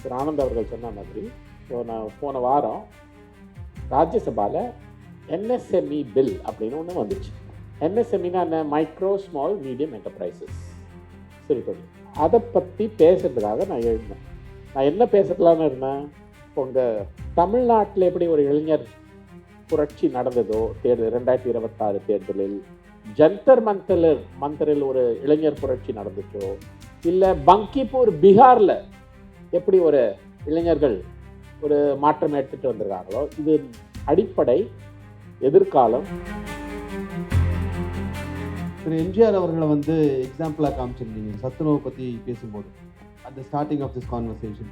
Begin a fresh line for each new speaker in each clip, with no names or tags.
திரு ஆனந்த் அவர்கள் சொன்ன மாதிரி போன வாரம் ராஜ்யசபாவில் என்எஸ்எம்இ பில் அப்படின்னு ஒன்று வந்துச்சு. என்எஸ்எம்இனா என்ன? மைக்ரோ ஸ்மால் மீடியம் என்டர்பிரைசஸ், சிறு தொழில். அதை பற்றி பேசுறதுக்காக நான் எழுதினேன். நான் என்ன பேசலான்னு இருந்தேன், இப்போ உங்கள் தமிழ்நாட்டில் எப்படி ஒரு இளைஞர் புரட்சி நடந்ததோ தேர்தல் 2026 தேர்தலில், ஜந்தர் மந்தரில் ஒரு இளைஞர் புரட்சி நடந்துச்சோ, இல்லை பங்கிப்பூர் பீகாரில் எப்படி ஒரு இளைஞர்கள் ஒரு மாற்றம் எடுத்துட்டு வந்திருக்காங்களோ, இது அடிப்படை எதிர்காலம்.
திரு எம்ஜிஆர் அவர்களை எக்ஸாம்பிளாக காமிச்சிருந்தீங்க சத்துணவு பற்றி பேசும்போது, at the starting of this conversation.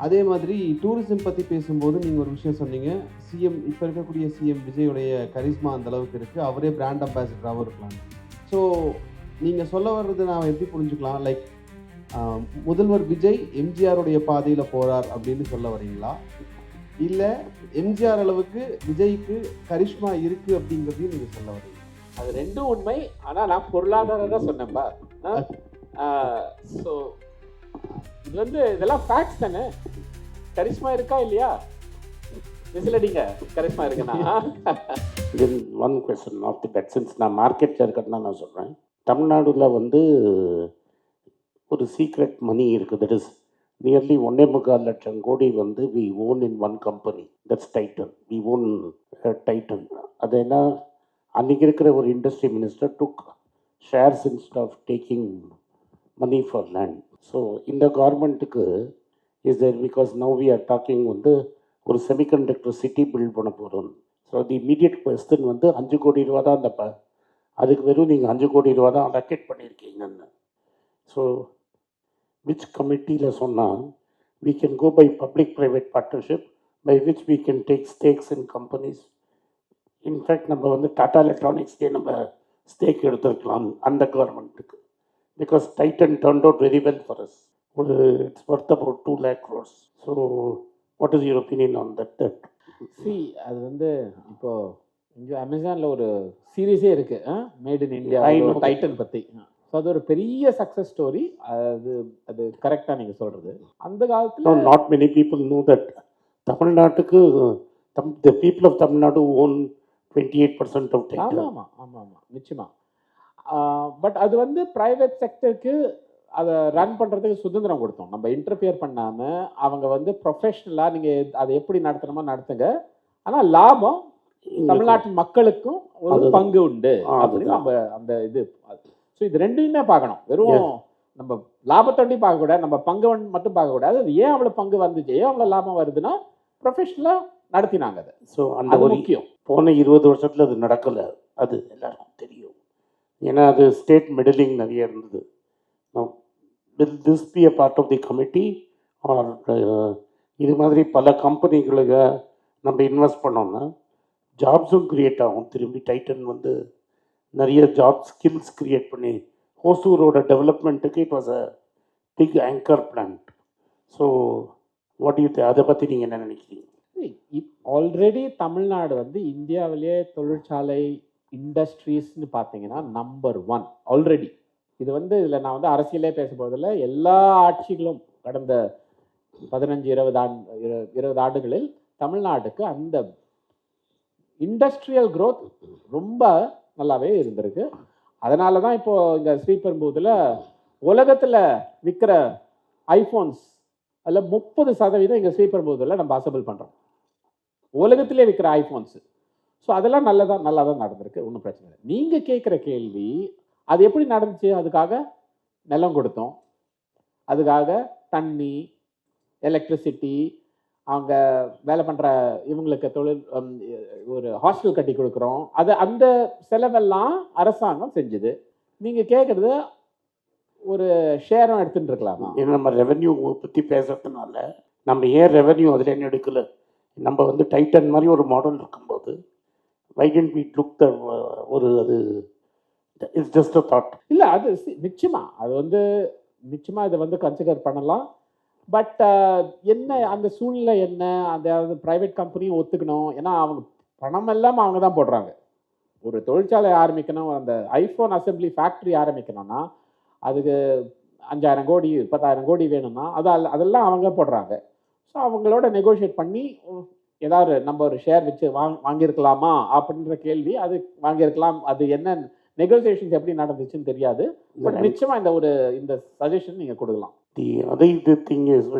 அதே மாதிரி டூரிசம் பற்றி பேசும்போது நீங்கள் ஒரு விஷயம் சொன்னீங்க, சிஎம் இப்போ இருக்கக்கூடிய சிஎம் விஜயுடைய கரிஸ்மா அந்த அளவுக்கு இருக்குது, அவரே பிராண்ட் அம்பாசிடராகவும் இருக்கலாம். ஸோ நீங்கள் சொல்ல வர்றது நான் எப்படி புரிஞ்சுக்கலாம், லைக் முதல்வர் விஜய் எம்ஜிஆருடைய பாதையில் போகிறார் அப்படின்னு சொல்ல வரீங்களா, இல்லை எம்ஜிஆர் அளவுக்கு விஜய்க்கு கரிஷ்மா இருக்குது அப்படிங்கிறதையும் நீங்கள் சொல்ல வரீங்க?
அது ரெண்டும் உண்மை. ஆனால் நான் பொருளாதாரம் தான் சொன்னேன்பா. ஸோ இது இதெல்லாம் ஃபேக்ட்ஸ் தானே. கரிஷ்மா இருக்கா இல்லையா? விசிலடிங்க, கரிஷ்மா இருக்குன்னா.
Then one question of the bed sense, நான் மார்க்கெட்டில் இருக்கிறதுனா நான் சொல்கிறேன். தமிழ்நாடுல ஒரு சீக்ரெட் மணி இருக்குது. தட் இஸ் நியர்லி 1.25 லட்சம் கோடி we own in one company, that's Titan. We own Titan. அது என்ன, அன்றைக்கி இருக்கிற ஒரு industry minister took shares instead taking money for land. So இந்த கவர்மெண்ட்டுக்கு is there because now we are talking ஒரு செமிகண்டக்டர் சிட்டி பில்ட் பண்ண போகிறோம். ஸோ தி இமீடியட் கொஸ்டின் 5 கோடி ரூபா தான் அந்த அதுக்கு வெறும் நீங்கள் 5 கோடி ரூபா தான் அலோகேட் பண்ணியிருக்கீங்கன்னு. ஸோ விச் கமிட்டியில் சொன்னால் we can go by public-private partnership by which we can take stakes in companies. In fact நம்ம டாடா எலக்ட்ரானிக்ஸ்க்கே நம்ம ஸ்டேக் எடுத்துருக்கலாம் அந்த கவர்மெண்ட்டுக்கு. Because Titan turned out very well for us. It's worth about 2 lakh crores. So what is your opinion on that?
C அது இப்போ இங்கே அமேசானில் ஒரு சீரீஸே இருக்குது, மேட் இன் இந்தியா, டைட்டன் பற்றி. ஸோ அது ஒரு பெரிய சக்ஸஸ் ஸ்டோரி. அது கரெக்டாக நீங்கள் சொல்கிறது. அந்த காலத்தில்
not many people know that தமிழ்நாட்டுக்கு the people of Tamil Nadu own 28% of Titan.
ஆமாம் நிச்சயமாக. பட் அது ப்ரைவேட் செக்டருக்கு அதை ரன் பண்ணுறதுக்கு சுதந்திரம் கொடுத்தோம். நம்ம இன்டர்ஃபியர் பண்ணாமல் அவங்க ப்ரொஃபஷ்னலாக நீங்கள் அதை எப்படி நடத்தணுமோ நடத்துங்க, ஆனால் லாபம் தமிழ்நாட்டு மக்களுக்கும் ஒரு பங்கு உண்டு அப்படின்னு நம்ம அந்த இது. ஸோ இது ரெண்டையுமே பார்க்கணும். வெறும் நம்ம லாபத்தோண்டி பார்க்கக்கூடாது, நம்ம பங்கு மட்டும் பார்க்கக்கூடாது. அது ஏன் அவ்வளோ பங்கு வந்துச்சு, ஏன் அவ்வளோ லாபம் வருதுன்னா ப்ரொஃபஷ்னலாக நடத்தினாங்க அதை.
ஸோ அந்த ஒரு முக்கியம். போன 20 வருஷத்தில் அது நடக்கலை, அது எல்லாருக்கும் தெரியும். ஏன்னா அது ஸ்டேட் மிடிலிங் நிறைய இருந்தது. will this be a part of the committee or இது மாதிரி பல கம்பெனிகளுக்கு நம்ம இன்வெஸ்ட் பண்ணோம்னா ஜாப்ஸும் க்ரியேட் ஆகும். திரும்பி டைட்டன் நிறைய ஜாப் ஸ்கில்ஸ் க்ரியேட் பண்ணி ஹோசூரோட டெவலப்மெண்ட்டுக்கு it was a big anchor plant. So what you அதை பற்றி நீங்கள் என்ன நினைக்கிறீங்க?
ஆல்ரெடி தமிழ்நாடு இந்தியாவிலேயே தொழிற்சாலை இண்டஸ்ட்ரீஸ்னு பார்த்தீங்கன்னா நம்பர் 1 ஆல்ரெடி. இது இதில் நான் அரசியலே பேச போதில்லை. எல்லா ஆட்சிகளும் கடந்த 15-20 ஆண்டுகளில் தமிழ்நாட்டுக்கு அந்த இண்டஸ்ட்ரியல் க்ரோத் ரொம்ப நல்லாவே இருந்திருக்கு. அதனால தான் இப்போது இங்கே ஸ்ரீபெரும்புதூரில் உலகத்தில் விற்கிற ஐஃபோன்ஸ் அதில் 30% இங்கே ஸ்ரீபெரும்புதூரில் நம்ம அசம்பிள் பண்ணுறோம், உலகத்திலே விற்கிற ஐஃபோன்ஸு. ஸோ அதெல்லாம் நல்லா தான் நடந்திருக்கு, ஒன்றும் பிரச்சனை இல்லை. நீங்கள் கேட்குற கேள்வி அது எப்படி நடந்துச்சு? அதுக்காக நிலம் கொடுத்தோம், அதுக்காக தண்ணி, எலக்ட்ரிசிட்டி, அவங்க வேலை பண்ணுற இவங்களுக்கு தொழில் ஒரு ஹாஸ்டல் கட்டி கொடுக்குறோம். அந்த செலவெல்லாம் அரசாங்கம் செஞ்சுது. நீங்கள் கேட்குறது ஒரு ஷேரும் எடுத்துகிட்டு இருக்கலாமா?
ஏன்னா நம்ம ரெவென்யூ பற்றி பேசுறதுனால நம்ம ஏன் ரெவென்யூ அதில் என்ன எடுக்கலை? நம்ம டைட்டன் மாதிரி ஒரு மாடல் இருக்கும்போது why didn't we look the ஒரு அது இட்ஸ் ஜஸ்ட் அ தாட்.
இல்லை அது நிச்சயமாக நிச்சயமாக இதை கன்சிடர் பண்ணலாம். பட் என்ன அந்த சூழ்நிலை என்ன, அந்த ப்ரைவேட் கம்பெனியும் ஒத்துக்கணும். ஏன்னா அவங்க பணம் எல்லாம் அவங்க தான் போடுறாங்க. ஒரு தொழிற்சாலை ஆரம்பிக்கணும், அந்த ஐஃபோன் அசம்பிளி ஃபேக்ட்ரி ஆரம்பிக்கணும்னா அதுக்கு 5,000 கோடி 10,000 கோடி வேணும்னா அதெல்லாம் அவங்க போடுறாங்க. ஸோ அவங்களோட நெகோஷியேட் பண்ணி ஏதாவது நம்ம ஒரு ஷேர் வச்சு வாங்கியிருக்கலாமா அப்படின்ற கேள்வி, அது வாங்கியிருக்கலாம். அது என்ன நெகோசியேஷன்ஸ் எப்படி நடந்துச்சுன்னு தெரியாது. பட் நிச்சயமா இந்த சஜஷன் நீங்க கொடுக்கலாம்.
The other thing is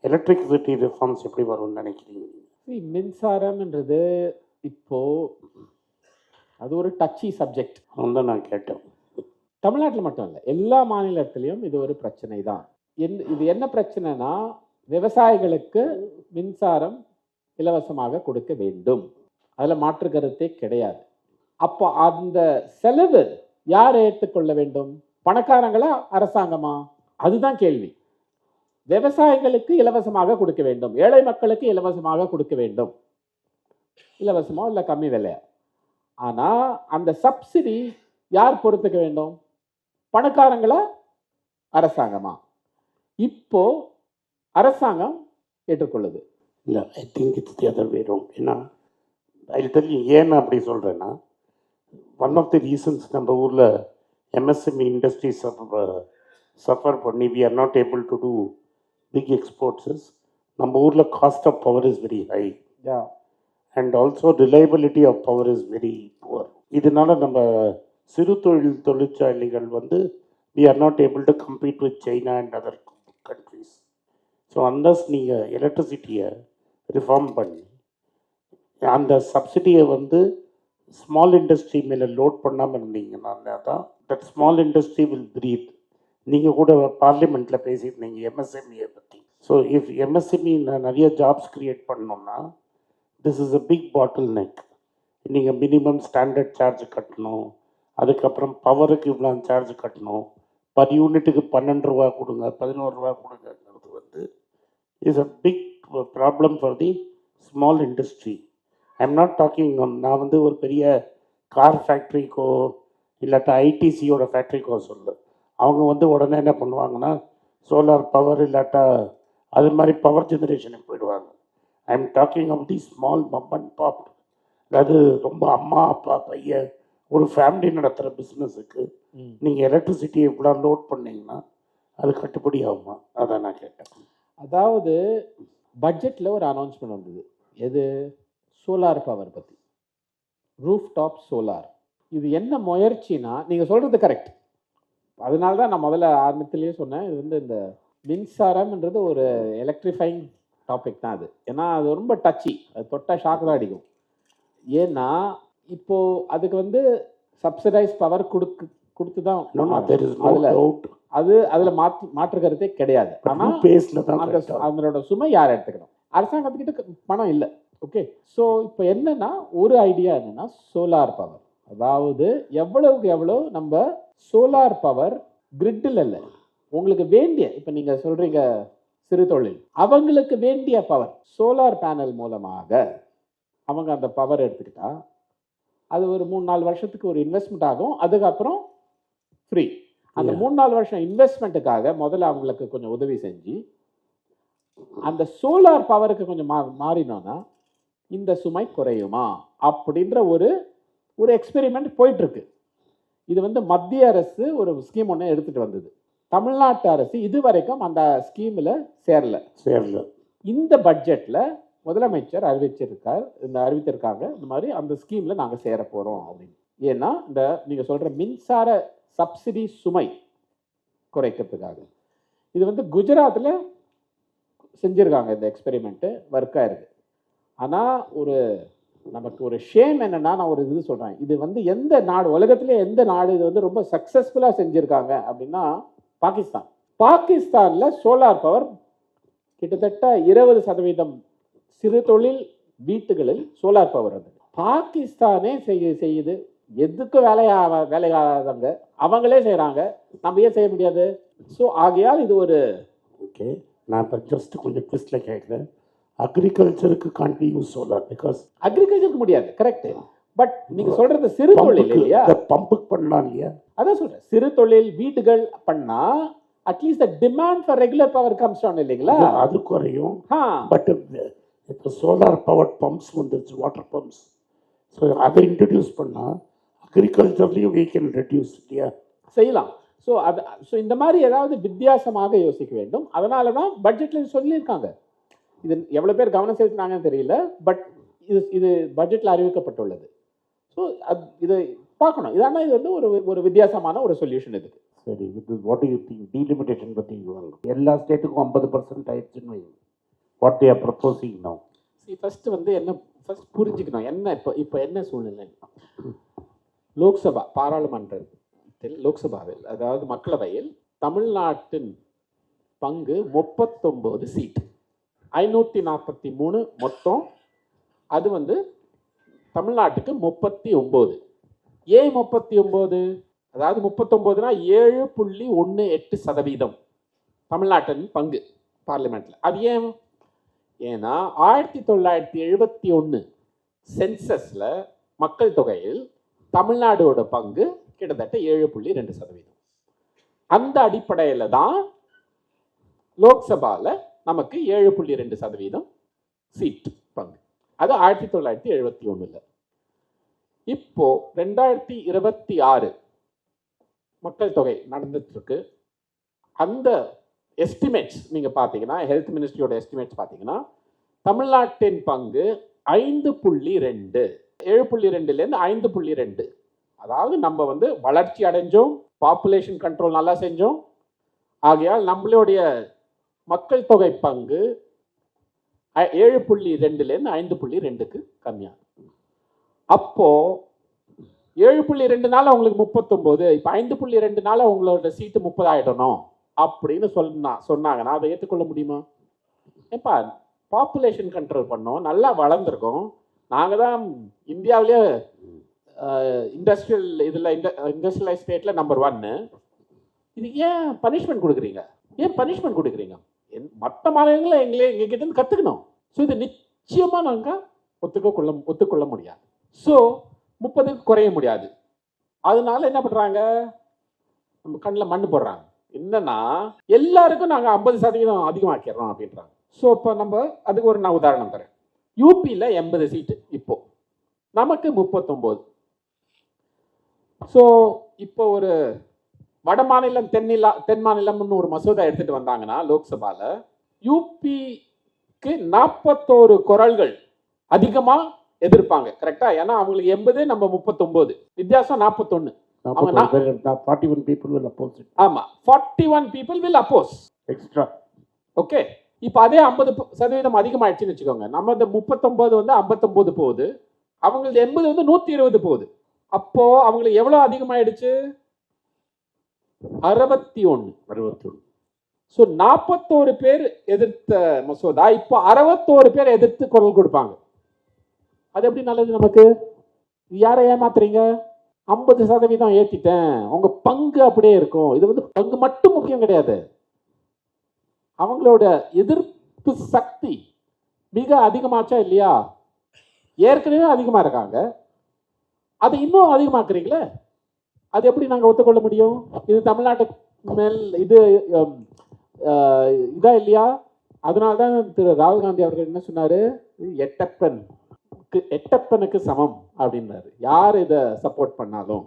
electricity reforms எப்படி வரும்னு நினைக்கிறீங்க?
மின்சாரம்ன்றது இப்போ அது ஒரு டச்சி சப்ஜெக்ட்.
அதுதான் நான் கேட்டேன்.
தமிழ்நாட்டில் மட்டும் இல்லை, எல்லா மாநிலத்திலையும் இது ஒரு பிரச்சனை தான். இது என்ன பிரச்சனைனா, விவசாயிகளுக்கு மின்சாரம் இலவசமாக கொடுக்க வேண்டும், அதில் மாற்று கருத்தே கிடையாது. அப்போ அந்த செலவு யார் ஏற்றுக்கொள்ள வேண்டும்? பணக்காரங்களா அரசாங்கமா? அதுதான் கேள்வி. விவசாயிகளுக்கு இலவசமாக கொடுக்க வேண்டும், ஏழை மக்களுக்கு இலவசமாக கொடுக்க வேண்டும், இலவசமோ இல்லை கம்மி விலையா. ஆனால் அந்த சப்சிடி யார் பொறுத்துக்க வேண்டும்? பணக்காரங்களா அரசாங்கமா? இப்போ அரசாங்கம் ஏற்றுக்கொள்ளுது.
இல்லை, I think it's the other way round. ஏன்னா ஐ டெல் யூ ஏன் நான் அப்படி சொல்கிறேன்னா, ஒன் ஆஃப் தி ரீசன்ஸ் நம்ம ஊரில் எம்எஸ்எம்இ இண்டஸ்ட்ரி சஃபர் பண்ணி we are not able to do big exports. நம்ம ஊரில் cost of power is very high and also reliability of power is very poor. இதனால நம்ம சிறு தொழிற்சாலைகள் வந்து we are not able to compete with China and other countries. So unless நீங்கள் எலக்ட்ரிசிட்டியை reform பண்ணி அந்த சப்சிடியை வந்து ஸ்மால் இண்டஸ்ட்ரி மேலே லோட் பண்ணாமல் இருந்தீங்கன்னா தான் that small industry will breathe. நீங்கள் கூட பார்லிமெண்ட்டில் பேசியிருந்தீங்க எம்எஸ்எம்இயை பற்றி. ஸோ இஃப் எம்எஸ்எம்இ நிறைய ஜாப்ஸ் க்ரியேட் பண்ணோம்னா this is a big bottleneck. நீங்கள் மினிமம் ஸ்டாண்டர்ட் சார்ஜ் கட்டணும், அதுக்கப்புறம் பவருக்கு இவ்வளோ சார்ஜ் கட்டணும், பர் யூனிட்டுக்கு 12 ரூபா கொடுங்க 11 ரூபா கொடுங்கிறது வந்து is a big problem for the small industry. I am not talking நான் வந்து ஒரு பெரிய கார் ஃபேக்ட்ரிக்கோ இல்லாட்டா ஐடிசியோட ஃபேக்ட்ரிக்கோ சொல்லு. அவங்க வந்து உடனே என்ன பண்ணுவாங்கன்னா சோலார் பவர் இல்லாட்டா அது மாதிரி பவர் ஜெனரேஷனுக்கு போயிடுவாங்க. I am talking of the small mom and pop, அதாவது ரொம்ப அம்மா அப்பா பையன் ஒரு ஃபேமிலி நடத்துகிற பிஸ்னஸுக்கு நீங்கள் எலக்ட்ரிசிட்டி இவ்வளோ லோட் பண்ணிங்கன்னா அது கட்டுப்படி ஆகுமா? அதான் நான் கேட்டேன்.
அதாவது பட்ஜெட்டில் ஒரு அனௌன்ஸ்மெண்ட் வந்தது, எது? சோலார் பவர் பற்றி, ரூஃப் டாப் சோலார். இது என்ன முயற்சினா, நீங்கள் சொல்கிறது கரெக்ட். அதனால தான் நான் முதல்ல ஆரம்பத்திலேயே சொன்னேன், இது வந்து இந்த மின்சாரம்ன்றது ஒரு எலக்ட்ரிஃபைங் டாபிக் தான் அது. ஏன்னா அது ரொம்ப டச்சி, அது தொட்டால் ஷாக்கு தான் அடிக்கும். ஏன்னா இப்போது அதுக்கு வந்து சப்சிடைஸ் பவர் கொடுத்து தான் அதில் மாற்று கருத்தே கிடையாது. ஆனால் அதனோட சுமை யார் எடுத்துக்கணும்? அரசாங்கத்துக்கிட்ட பணம் இல்லை. ஓகே, ஸோ இப்போ என்னன்னா ஒரு ஐடியா என்னன்னா சோலார் பவர், அதாவது எவ்வளவுக்கு எவ்வளோ நம்ம சோலார் பவர் கிரிட்டில் இல்லை, உங்களுக்கு வேண்டிய, இப்போ நீங்கள் சொல்கிறீங்க சிறு தொழில், அவங்களுக்கு வேண்டிய பவர் சோலார் பேனல் மூலமாக அவங்க அந்த பவர் எடுத்துக்கிட்டா அது ஒரு 3-4 வருஷத்துக்கு ஒரு இன்வெஸ்ட்மெண்ட் ஆகும், அதுக்கப்புறம் ஃப்ரீ. அந்த 3-4 வருஷம் இன்வெஸ்ட்மெண்ட்டுக்காக முதல்ல அவங்களுக்கு கொஞ்சம் உதவி செஞ்சு அந்த சோலார் பவருக்கு கொஞ்சம் மாறினோன்னா இந்த சுமை குறையுமா அப்படின்ற ஒரு எக்ஸ்பெரிமெண்ட் போயிட்டுருக்கு. இது வந்து மத்திய அரசு ஒரு ஸ்கீம் ஒன்று எடுத்துகிட்டு வந்தது. தமிழ்நாட்டு அரசு இது வரைக்கும் அந்த ஸ்கீமில் சேரல. இந்த பட்ஜெட்டில் முதலமைச்சர் அறிவித்திருக்காங்க இந்த மாதிரி அந்த ஸ்கீமில் நாங்கள் சேர போகிறோம் அப்படின்னு. ஏன்னா இந்த நீங்கள் சொல்கிற மின்சார சப்சிடி சுமை குறைக்கிறதுக்காக. இது வந்து குஜராத்தில் செஞ்சுருக்காங்க, இந்த எக்ஸ்பெரிமெண்ட்டு ஒர்க் ஆயிருக்கு. ஆனால் நமக்கு ஒரு ஷேம் என்னன்னா, நான் ஒரு இது சொல்கிறேன், இது வந்து எந்த நாடு, உலகத்திலே எந்த நாடு இது வந்து ரொம்ப சக்ஸஸ்ஃபுல்லாக செஞ்சுருக்காங்க அப்படின்னா பாகிஸ்தானில் சோலார் பவர் கிட்டத்தட்ட 20% சிறு தொழில் வீட்டுகளில் சோலார் பவர் வந்து பாகிஸ்தானே செய்யுது. எதுக்கு வேலையாகாதவங்க அவங்களே செய்கிறாங்க, நம்ம ஏன் செய்ய முடியாது? ஸோ ஆகையால் இது ஒரு
ஓகே. நான் இப்போ ஜஸ்ட் கொஞ்சம் ட்விஸ்டில் கேட்குறேன். அக்ரிகல்ச்சருக்கு can't be use solar because
அக்ரிகல்ச்சருக்கு முடியாது, கரெக்ட். பட் நீங்க சொல்றது சிறு தொழில் இல்லையா,
பம்புக்கு பண்ணலாம் இல்லையா?
அதான் சொல்றேன், சிறு தொழில் வீட்டுகள் பண்ணா at least the demand for regular power comes down இல்லைங்களா,
அது குறையும். பட் இப்போ சோலார் பவர் பம்ப்ஸ் வந்துருச்சு, வாட்டர் பம்ப்ஸ். ஸோ அதை இன்ட்ரடியூஸ் பண்ணால் அக்ரிகல்ச்சர்லேயும் we can reduce இல்லையா?
செய்யலாம். ஸோ இந்த மாதிரி ஏதாவது வித்தியாசமாக யோசிக்க வேண்டும். அதனால தான் பட்ஜெட்டில் சொல்லியிருக்காங்க. இது எவ்வளோ பேர் கவனம் செலுத்தினாங்கன்னு தெரியல, பட் இது பட்ஜெட்டில் அறிவிக்கப்பட்டுள்ளது. ஸோ இதை பார்க்கணும். இதனால் இது வந்து ஒரு வித்தியாசமான ஒரு சொல்யூஷன் இதுக்கு.
சரி, இது வாட் யூ திங்க் டீலிமிட்டேஷன் பற்றி எல்லா ஸ்டேட்டுக்கும் 50% ஆயிடுச்சுன்னு வைங்க. What you are proposing now?
First வந்து ஃபர்ஸ்ட் புரிஞ்சுக்கணும் என்ன இப்போ என்ன சூழ்நிலை. லோக்சபா பாராளுமன்றத்தில் லோக்சபாவில் அதாவது மக்களவையில் தமிழ்நாட்டின் பங்கு 39 சீட், 543 மொத்தம். அது வந்து தமிழ்நாட்டுக்கு 39. ஏன் 39? அதாவது 39னா 7.18% தமிழ்நாட்டின் பங்கு பார்லிமெண்ட்ல. அது ஏன்னா 1971 சென்சஸ்ல மக்கள் தொகையில் தமிழ்நாடோட பங்கு கிட்டத்தட்ட 7.2%. அந்த அடிப்படையில் தான் லோக்சபால நமக்கு 7.2% சீட் பங்கு. அது 1971. இப்போ 2026 மக்கள் தொகை நடந்துட்டு இருக்கு. அந்த எஸ்டிமேட்ஸ் நீங்க பாத்தீங்கன்னா, ஹெல்த் மினிஸ்ட்ரியோட எஸ்டிமேட்ஸ் பாத்தீங்கன்னா, தமிழ்நாட்டின் பங்கு 5.2, 7.2லேருந்து 5.2. அதாவது நம்ம வந்து வளர்ச்சி அடைஞ்சோம், பாப்புலேஷன் கண்ட்ரோல் நல்லா செஞ்சோம். ஆகையால் நம்மளுடைய மக்கள் தொகை பங்கு 7.2லேருந்து 5.2க்கு கம்மியாகும். அப்போ 7.2நால உங்களுக்கு 39, இப்போ 5.2நால உங்களோட சீட்டு 30 ஆயிடணும் அப்படின்னு சொன்னாங்கன்னா அதை ஏற்றுக்கொள்ள முடியுமா? ஏப்பா, பாப்புலேஷன் கண்ட்ரோல் பண்ணோம், நல்லா வளர்ந்துருக்கோம், நாங்கள் தான் இந்தியாவிலேயே இண்டஸ்ட்ரியலைஸ் ஸ்டேட்ல நம்பர் 1. இது ஏன் பனிஷ்மெண்ட் கொடுக்குறீங்க? மற்ற மாநிலங்களை எங்ககிட்ட இருந்து கற்றுக்கணும். ஸோ இது நிச்சயமாக நாங்கள் ஒத்துக்கொள்ள முடியாது. ஸோ 30க்கு குறைய முடியாது. அதனால என்ன பண்ணுறாங்க, நம்ம கண்ணில் மண்ணு போடுறாங்க. என்னன்னா எல்லாருக்கும் நாங்கள் 50% அதிகமாக்கிறோம் அப்படின்றாங்க. ஸோ இப்போ நம்ம அதுக்கு நான் உதாரணம் தரேன். யூபியில் 80 சீட்டு, இப்போ நமக்கு 39. ஸோ இப்போ ஒரு வட மாநிலம் தென் மாநிலம்னு ஒரு மசோதா எடுத்துட்டு வந்தாங்கன்னா லோக்சபால, யூபிக்கு 41 குரல்கள் அதிகமா எதிர்ப்பாங்க. கரெக்டா? ஏன்னா அவங்களுக்கு 80, நம்ம 39, வித்தியாசம் 41.
41 people will oppose it.
ஆமா, 41 people will oppose
extra.
Okay, இப்போ அதே 50% அதிகமாயிடுச்சுன்னு வச்சுக்கோங்க. நம்ம இந்த 39 வந்து 59 போகுது, அவங்களுக்கு 80 வந்து 120 போகுது. அப்போ அவங்களுக்கு எவ்வளவு அதிகமாயிடுச்சு? 61. ஸோ 41 பேர் எதிர்த்த மசோதா இப்போ 61 பேர் எதிர்த்து குரல் கொடுப்பாங்க. அது எப்படி நல்லது நமக்கு? யாரை ஏமாத்துறீங்க? 50% ஏத்திட்டேன், உங்க பங்கு அப்படியே இருக்கும். இது வந்து பங்கு மட்டும் முக்கியம் கிடையாது, அவங்களோட எதிர்ப்பு சக்தி மிக அதிகமாச்சா இல்லையா? ஏற்கனவே அதிகமா இருக்காங்க, அதை இன்னும் அதிகமாக்குறீங்களே, அது எப்படி நாங்கள் ஒத்துக்கொள்ள முடியும்? இது தமிழ்நாட்டு மேல் இது இதா இல்லையா? அதனால்தான் திரு ராகுல் காந்தி அவர்கள் என்ன சொன்னாரு, எட்டப்பனுக்கு சமம் அப்படின்னாரு, யார் இதை சப்போர்ட் பண்ணாலும்.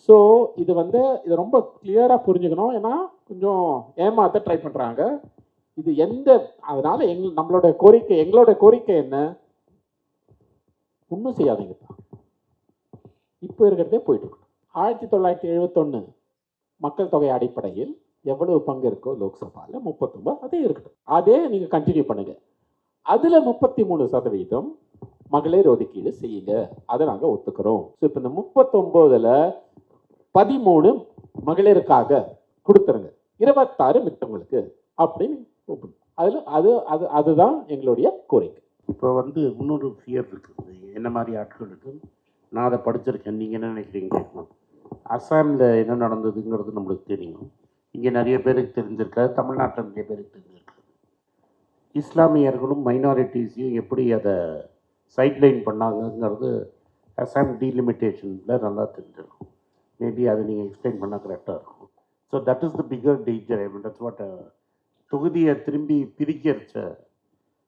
ஸோ இது வந்து இதை ரொம்ப கிளியரா புரிஞ்சுக்கணும். ஏன்னா கொஞ்சம் ஏமாத்த ட்ரை பண்றாங்க. இது அதனால எங்களோட கோரிக்கை என்ன? ஒன்றும் செய்யாதீங்க, இப்போ இருக்கிறதே போயிட்டு இருக்கு. 1971 மக்கள் தொகை அடிப்படையில் எவ்வளவு பங்கு இருக்கோ லோக்சபால 39, அதே இருக்கட்டும், அதே நீங்க கண்டினியூ பண்ணுங்க. அதுல 33% மகளிர் ஒதுக்கீடு செய்யுங்க, அதை நாங்க ஒத்துக்கிறோம். ஸோ இப்போ இந்த 39ல 13 மகளிருக்காக கொடுத்துருங்க, 26 மித்தவங்களுக்கு அப்படின்னு அதுதான் எங்களுடைய கோரிக்கை.
இப்போ வந்து இன்னொரு ஃபியர் இருக்குது, என்ன மாதிரி ஆட்களுக்கு. நான் அதை படிச்சிருக்கேன், நீங்கள் என்ன நினைக்கிறீங்க கேட்கணும். அஸ்ஸாமில் என்ன நடந்ததுங்கிறது நம்மளுக்கு தெரியும், இங்கே நிறைய பேருக்கு தெரிஞ்சிருக்காது, தமிழ்நாட்டில் நிறைய பேருக்கு தெரிஞ்சிருக்காது. இஸ்லாமியர்களும் மைனாரிட்டிஸையும் எப்படி அதை சைட்லைன் பண்ணாங்கங்கிறது அஸ்ஸாம் டீலிமிட்டேஷனில் நல்லா தெரிஞ்சிருக்கும். மேபி அதை நீங்கள் எக்ஸ்பிளைன் பண்ணால் கரெக்டாக இருக்கும். So that is the bigger danger. That's what தொகுதியை திரும்பி பிரிக்கிறச்ச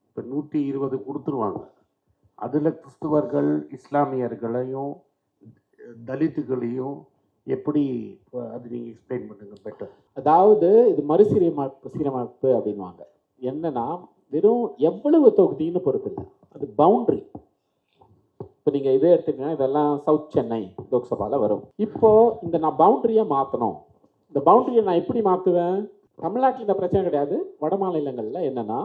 இப்போ 120 கொடுத்துருவாங்க. அதில் கிறிஸ்துவர்கள், இஸ்லாமியர்களையும், தலித்துகளையும் எப்படி அது நீங்கள் எக்ஸ்பிளைன் பண்ணுங்கள் பெட்டர்.
அதாவது இது சீரமைப்பு அப்படின்வாங்க. என்னன்னா வெறும் எவ்வளவு தொகுதின்னு பொறுத்து இல்லை, அது பவுண்டரி. இப்போ நீங்கள் இதே எடுத்துக்கிட்டீங்கன்னா இதெல்லாம் சவுத் சென்னை லோக்சபாவில் வரும். இப்போ இந்த நான் பவுண்டரியை மாற்றணும். இந்த பவுண்டரியை நான் எப்படி மாற்றுவேன்? தமிழ்நாட்டில் இந்த பிரச்சனை கிடையாது. வட மாநிலங்களில் என்னன்னா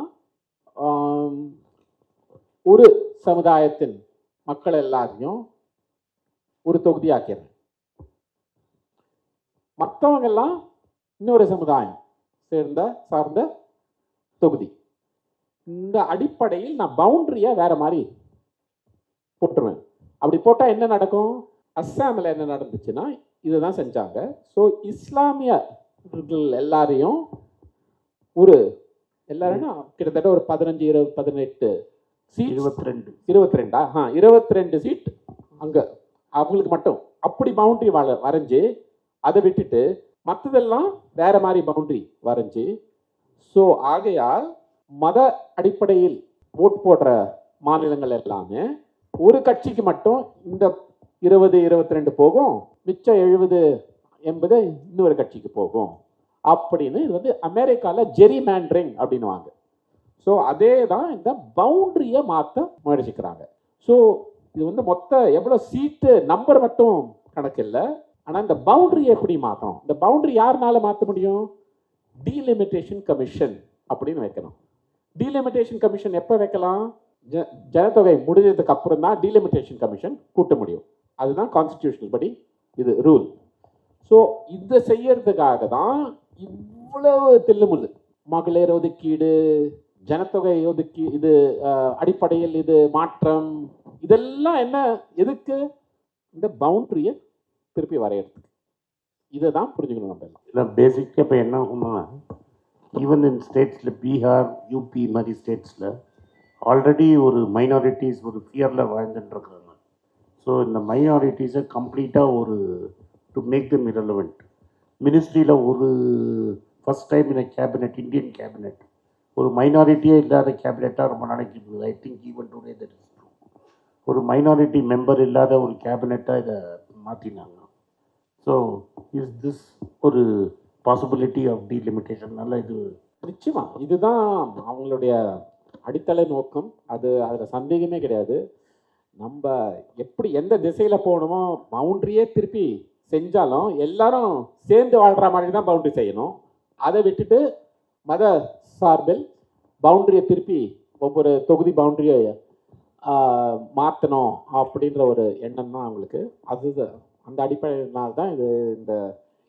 ஒரு சமுதாயத்தின் மக்கள் எல்லாரையும் ஒரு தொகுதி ஆக்கிறேன், மற்றவங்க எல்லாம் இன்னொரு சமுதாயம் சார்ந்த தொகுதி. இந்த அடிப்படையில் நான் பவுண்டரியை வேற மாதிரி போட்டுருவேன். அப்படி போட்டா என்ன நடக்கும்? அஸ்ஸாமில் என்ன நடந்துச்சுன்னா இதுதான் செஞ்சாங்க. ஸோ இஸ்லாமியர்கள் எல்லாரையும் எல்லாரும் கிட்டத்தட்ட ஒரு 15, 20, 18 சீட், 22 சீட் அங்க அவங்களுக்கு மட்டும் அப்படி பவுண்டரி வரைஞ்சு அதை விட்டுட்டு மற்றதெல்லாம் வேற மாதிரி பவுண்டரி வரைஞ்சு. ஸோ ஆகையால் மத அடிப்படையில் ஓட் போடுற மாநிலங்கள் எல்லாமே ஒரு கட்சிக்கு மட்டும் இந்த 20, 22 போகும், மிச்சம் 70, 80 இன்னொரு கட்சிக்கு போகும் அப்படின்னு. இது வந்து அமெரிக்காவில் ஜெரிமேண்டரிங் அப்படின்னுவாங்க. ஸோ அதே தான் இந்த பவுண்டரியை மாற்ற முயற்சிக்கிறாங்க. ஸோ இது வந்து மொத்த எவ்வளோ சீட்டு நம்பர் மட்டும் கணக்கு இல்லை, ஆனால் இந்த பவுண்டரியை எப்படி மாற்றணும்? இந்த பவுண்டரி யாருனால மாற்ற முடியும்? டீலிமிட்டேஷன் கமிஷன் அப்படின்னு வைக்கணும். டீலிமிட்டேஷன் கமிஷன் எப்போ வைக்கலாம்? ஜனத்தொகை முடிஞ்சதுக்கு அப்புறம் தான் டீலிமிட்டேஷன் கமிஷன் கூட்ட முடியும். அதுதான் கான்ஸ்டிடியூஷனல் படி இது ரூல். ஸோ இதை செய்யறதுக்காக தான் இவ்வளவு தில்லுமுள்ளு. மகளிர் ஒதுக்கீடு, ஜனத்தொகை இது அடிப்படையில் இது மாற்றம், இதெல்லாம் என்ன எதுக்கு? இந்த பவுண்டரியை திருப்பி வரையறதுக்கு. இதை தான் புரிஞ்சுக்கணும் நம்ம எல்லாம்.
இல்லை பேசிக்காக இப்போ என்ன ஆகுமா, ஈவன் இன் ஸ்டேட்ஸில் பீகார், யூபி மாதிரி ஸ்டேட்ஸில் ஆல்ரெடி ஒரு மைனாரிட்டிஸ் ஒரு ஃபியரில் வாழ்ந்துட்டுருக்காங்க. ஸோ இந்த மைனாரிட்டிஸை கம்ப்ளீட்டாக டு மேக் தம் இரலவெண்ட், மினிஸ்ட்ரியில் ஃபஸ்ட் டைம் இந்த கேபினெட், இந்தியன் கேபினெட் ஒரு மைனாரிட்டியே இல்லாத கேபினெட்டாக ரொம்ப நாளைக்கு இருந்தது. I think even today that is true. ஒரு மைனாரிட்டி மெம்பர் இல்லாத ஒரு கேபினெட்டாக இதை மாற்றினாங்க. ஸோ இஸ் திஸ் ஒரு பாசிபிலிட்டி ஆஃப் டீலிமிட்டேஷன்? நல்ல இது
நிச்சயமா இதுதான் அவங்களுடைய அடித்தள நோக்கம். அதில் சந்தேகமே கிடையாது. நம்ம எப்படி எந்த திசையில் போகணுமோ பவுண்டரியே திருப்பி செஞ்சாலும் எல்லாரும் சேர்ந்து வாழ்கிற மாதிரி தான் பவுண்டரி செய்யணும். அதை விட்டுட்டு மத சார்பில் பவுண்டரியை திருப்பி ஒவ்வொரு தொகுதி பவுண்டரியை மாற்றணும் அப்படின்ற ஒரு எண்ணம் தான் அவங்களுக்கு. அந்த அடிப்படையினால் தான்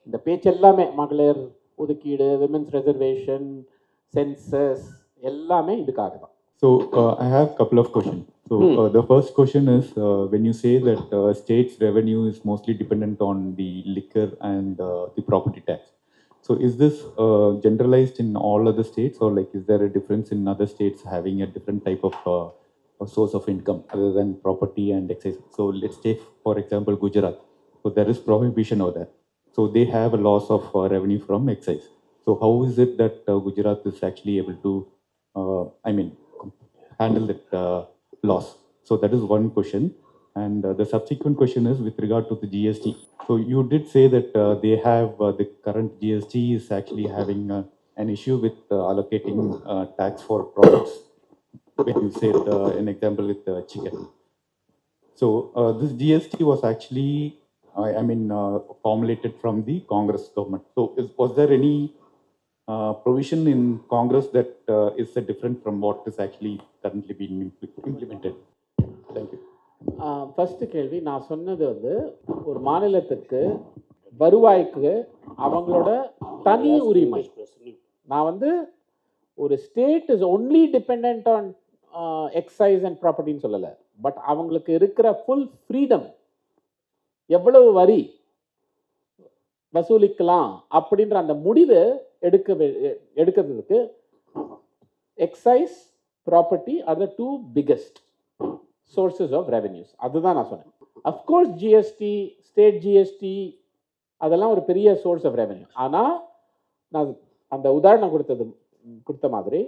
இந்த பேச்சு எல்லாமே மகளிர் ஒதுக்கீடு, விமென்ஸ் ரெசர்வேஷன், சென்சஸ் எல்லாமே இதுக்காக தான்.
So I have a couple of questions. So the first question is when you say that state's revenue is mostly dependent on the liquor and the property tax. So is this generalized in all other states, or like is there a difference in other states having a different type of source of income other than property and excise? So let's take for example Gujarat. So there is prohibition over there. So they have a loss of revenue from excise. So how is it that Gujarat is actually able to handle that loss? So that is one question. And the subsequent question is with regard to the GST. So you did say that they have the current GST is actually having an issue with allocating tax for products. When you said an example with chicken. So this GST was actually formulated from the Congress government. So was there any provision in Congress that is different from what is actually currently being implemented? Thank you.
First கேள்வி நான் சொன்னது வந்து ஒரு மாநிலத்துக்கு வருவாய்க்கு அவங்களோட தனி உரிமை. நான் வந்து ஒரு state is only depend on excise and ப்ராப்பர்ட்டின்னு சொல்லலை. பட் அவங்களுக்கு இருக்கிற ஃபுல் ஃப்ரீடம், எவ்வளவு வரி வசூலிக்கலாம் அப்படின்ற அந்த முடிவு எடுக்கிறதுக்கு excise, property are the two biggest sources of revenues. அதுதான் நான் சொன்னேன். அஃப்கோர்ஸ் ஜிஎஸ்டி, ஸ்டேட் ஜிஎஸ்டி அதெல்லாம் ஒரு பெரிய சோர்ஸ் ஆஃப் ரெவென்யூ. ஆனால் நான் அந்த உதாரணம் கொடுத்த மாதிரி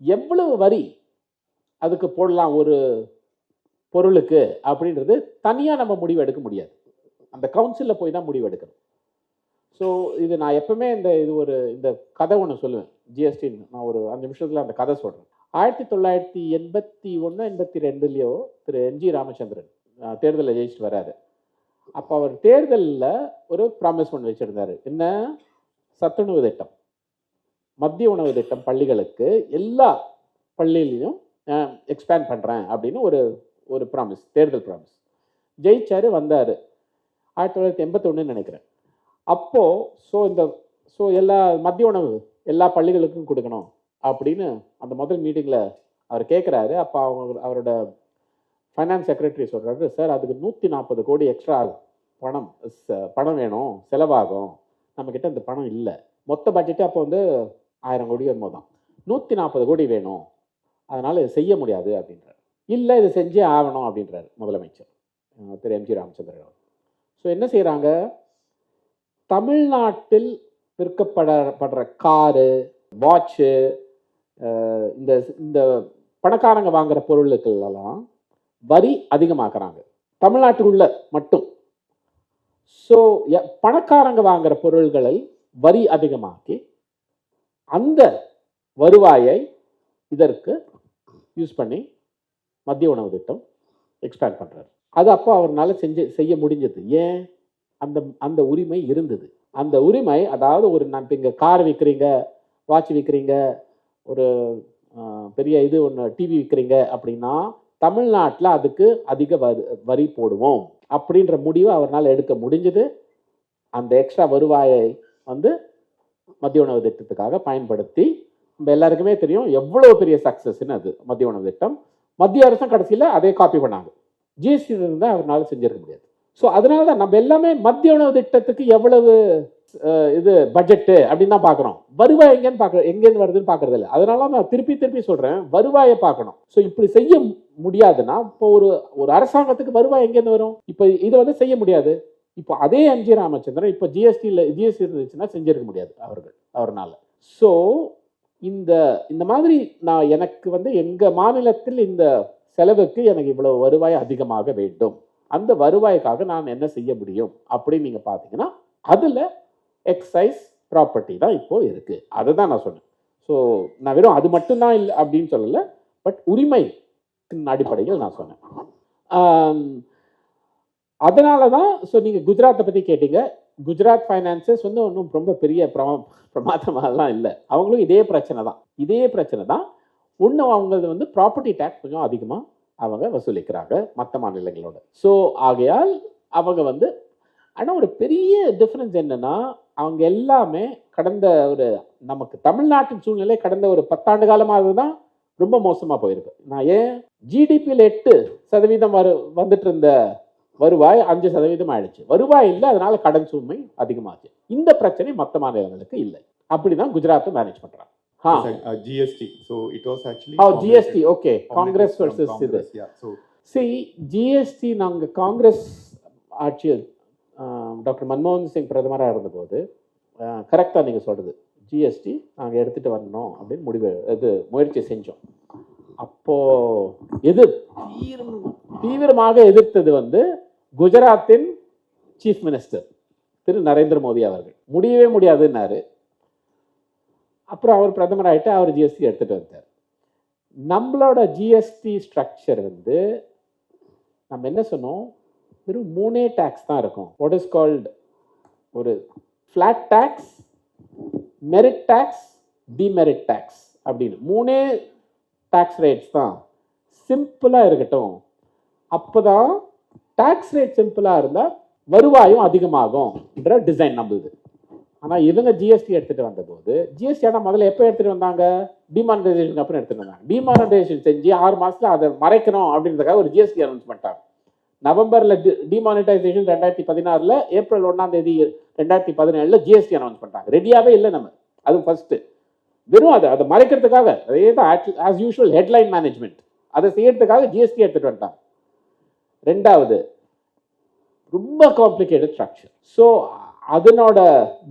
எவ்வளவு வரி அதுக்கு போடலாம் ஒரு பொருளுக்கு அப்படின்றது தனியாக நம்ம முடிவு எடுக்க முடியாது. அந்த கவுன்சிலில் போய் தான் முடிவு எடுக்கணும். ஸோ இது நான் எப்பவுமே இந்த கதை ஒன்று சொல்லுவேன், ஜிஎஸ்டின்னு. நான் ஒரு 5 நிமிஷத்தில் அந்த கதை சொல்கிறேன். 1981 82 திரு என்ஜி ராமச்சந்திரன் தேர்தலில் ஜெயிச்சுட்டு வராரு. அப்போ அவர் தேர்தலில் ஒரு ப்ராமிஸ் ஒன்று வச்சுருந்தார். என்ன? சத்துணவு திட்டம், மதிய உணவு திட்டம் பள்ளிகளுக்கு எல்லா பள்ளியிலையும் எக்ஸ்பேண்ட் பண்ணுறேன் அப்படின்னு ஒரு ப்ராமிஸ், தேர்தல் ப்ராமிஸ். ஜெயிச்சாரு, வந்தார் 1981 நினைக்கிறேன். அப்போது எல்லா மதிய உணவு எல்லா பள்ளிகளுக்கும் கொடுக்கணும் அப்படின்னு அந்த முதல் மீட்டிங்கில் அவர் கேட்குறாரு. அப்போ அவரோட ஃபைனான்ஸ் செக்ரட்டரி சொல்கிறாரு, சார் அதுக்கு 140 கோடி எக்ஸ்ட்ரா பணம் வேணும், செலவாகும், நம்மக்கிட்ட அந்த பணம் இல்லை. மொத்த பட்ஜெட்டு அப்போ 1000 கோடி வரும்போது தான் 140 கோடி வேணும், அதனால் இது செய்ய முடியாது அப்படின்றார். இல்லை, இது செஞ்சே ஆகணும் அப்படின்றார் முதலமைச்சர் திரு எம்ஜி ராமச்சந்திரன். ஸோ என்ன செய்கிறாங்க, தமிழ்நாட்டில் விற்கப்படுற காரு, வாட்சு, இந்த பணக்காரங்க வாங்குற பொருளுக்கெல்லாம் வரி அதிகமாக்குறாங்க தமிழ்நாட்டுக்குள்ள மட்டும். ஸோ பணக்காரங்க வாங்குற பொருள்களை வரி அதிகமாக்கி அந்த வருவாயை இதற்கு யூஸ் பண்ணி மதிய உணவு திட்டம் எக்ஸ்பேண்ட் பண்ணுறாரு. அது அப்போ அவரால் செய்ய முடிஞ்சது. ஏன்? அந்த உரிமை இருந்தது. அந்த உரிமை, அதாவது நான் இப்போ இங்கே கார் விற்கிறீங்க, வாட்ச் விற்கிறீங்க, ஒரு பெரிய டிவி விற்கிறீங்க அப்படின்னா தமிழ்நாட்டில் அதுக்கு அதிக வரி போடுவோம் அப்படின்ற முடிவை அவரால் எடுக்க முடிஞ்சது. அந்த எக்ஸ்ட்ரா வருவாயை மதிய உணவு திட்டத்துக்காக பயன்படுத்தி, நம்ம எல்லாருக்குமே தெரியும் எவ்வளவு பெரிய சக்சஸ்ன்னு அது மதிய உணவு திட்டம். மத்திய அரசும் கடைசியில் அதே காப்பி பண்ணாங்க. ஜிஎஸ்டி இருந்தால் அவரால் செஞ்சிருக்க முடியாது. ஸோ அதனால தான் நம்ம எல்லாமே மத்திய உணவு திட்டத்துக்கு எவ்வளவு பட்ஜெட்டு அப்படின்னு தான் பார்க்குறோம். வருவாய் எங்கேருந்து வருதுன்னு பார்க்கறது இல்லை. அதனால நான் திருப்பி சொல்கிறேன், வருவாயை பார்க்கணும். ஸோ இப்படி செய்ய முடியாதுன்னா இப்போ ஒரு அரசாங்கத்துக்கு வருவாய் எங்கேருந்து வரும்? இப்போ இதை செய்ய முடியாது. இப்போ அதே எம்ஜி ராமச்சந்திரன் இப்போ ஜிஎஸ்டி இருந்துச்சுன்னா செஞ்சிருக்க முடியாது அவர்னால. ஸோ இந்த மாதிரி நான் எனக்கு எங்கள் மாநிலத்தில் இந்த செலவுக்கு எனக்கு இவ்வளவு வருவாய் அதிகமாக வேண்டும், அந்த வருவாய்க்காக நான் என்ன செய்ய முடியும் அப்படின்னு நீங்கள் பார்த்தீங்கன்னா அதில் எக்ஸைஸ் ப்ராப்பர்ட்டி தான் இப்போ இருக்குது. அதை தான் நான் சொன்னேன். ஸோ நான் வெறும் அது மட்டும்தான் இல்லை அப்படின்னு சொல்லலை, பட் உரிமை அடிப்படையில் நான் சொன்னேன். அதனால தான். ஸோ நீங்கள் குஜராத்தை பற்றி கேட்டீங்க. குஜராத் ஃபைனான்சஸ் ஒன்றும் ரொம்ப பெரிய பிரமாதமாகலாம் இல்லை. அவங்களும் இதே பிரச்சனை தான். ஒன்று, அவங்களது ப்ராப்பர்ட்டி டேக்ஸ் கொஞ்சம் அதிகமாக அவங்க வசூலிக்கிறாங்க மற்ற மாநிலங்களோட. ஸோ ஆகையால் அவங்க ஆனால் ஒரு பெரிய டிஃப்ரென்ஸ் என்னன்னா, அவங்க எல்லாமே கடந்த நமக்கு தமிழ்நாட்டின் சூழ்நிலை கடந்த ஒரு 10 ஆண்டு காலமாக தான் ரொம்ப மோசமாக போயிருக்கு. நான் ஏன் ஜிடிபியில் 8% வந்துட்டு இருந்த வருவாய் 5% ஆயிடுச்சு. வருவாய் இல்லை, அதனால கடன் சுமை அதிகமாச்சு. இந்த பிரச்சனை மற்ற மாநிலங்களுக்கு இல்லை. அப்படிதான் குஜராத்தை மேனேஜ் பண்றாங்க.
GST. So it was actually
GST. Okay, Congress versus Congress.
Yeah. So
see, GST நாங்க காங்கிரஸ் ஆட்சியில் டாக்டர் மன்மோகன் சிங் பிரதமராக இருந்தபோது கரெக்டாக நீங்கள் சொல்கிறது, ஜிஎஸ்டி நாங்கள் எடுத்துகிட்டு வரணும் அப்படின்னு முயற்சி செஞ்சோம். அப்போது தீவிரமாக எதிர்த்தது குஜராத்தின் சீஃப் மினிஸ்டர் திரு நரேந்திர மோடி அவர்கள். முடியவே முடியாதுன்னாரு. அப்புறம் அவர் பிரதமர் ஆகிட்டு அவர் ஜிஎஸ்டி எடுத்துகிட்டு வந்தார். நம்மளோட ஜிஎஸ்டி ஸ்ட்ரக்சர் நம்ம என்ன சொன்னோம், வெறும் 3 டேக்ஸ் தான் இருக்கும். வாட் இஸ் கால்ட் ஒரு flat tax, merit tax, demerit tax அப்படின்னு 3 டேக்ஸ் ரேட்ஸ் தான். சிம்பிளாக இருக்கட்டும். அப்போ தான் டேக்ஸ் ரேட் சிம்பிளாக இருந்தால் வருவாயும் அதிகமாகும்ன்ற டிசைன் நம்மளுது. ஆனால் இவங்க ஜிஎஸ்டி எடுத்துகிட்டு வந்தபோது, ஜிஎஸ்டி ஆனால் முதல்ல எப்போ எடுத்துகிட்டு வந்தாங்க, டிமானிட்டைசேஷன் அப்புறம் எடுத்துகிட்டு வந்தாங்க. டிமானிட்டைசேஷன் செஞ்சு 6 மாதத்தில் அதை மறைக்கணும் அப்படின்றதுக்காக ஒரு ஜிஎஸ்டி அனௌன்ஸ் பண்ணிட்டாங்க. நவம்பரில் டிமானிட்டைசேஷன் 2016, ஏப்ரல் 1ஆம் தேதி 2017 ஜிஎஸ்டி அனௌன்ஸ் பண்ணிட்டாங்க. ரெடியாகவே இல்லை நம்ம. அது ஃபர்ஸ்ட். வெறும் அதை மறைக்கிறதுக்காக, அதே தான் ஆஸ் யூஷுவல் ஹெட்லைன் மேனேஜ்மெண்ட், அதை செய்யறதுக்காக ஜிஎஸ்டி எடுத்துகிட்டு வந்துட்டாங்க. 2வது, ரொம்ப காம்ப்ளிகேட்டட் ஸ்ட்ரக்சர். ஸோ அதனோட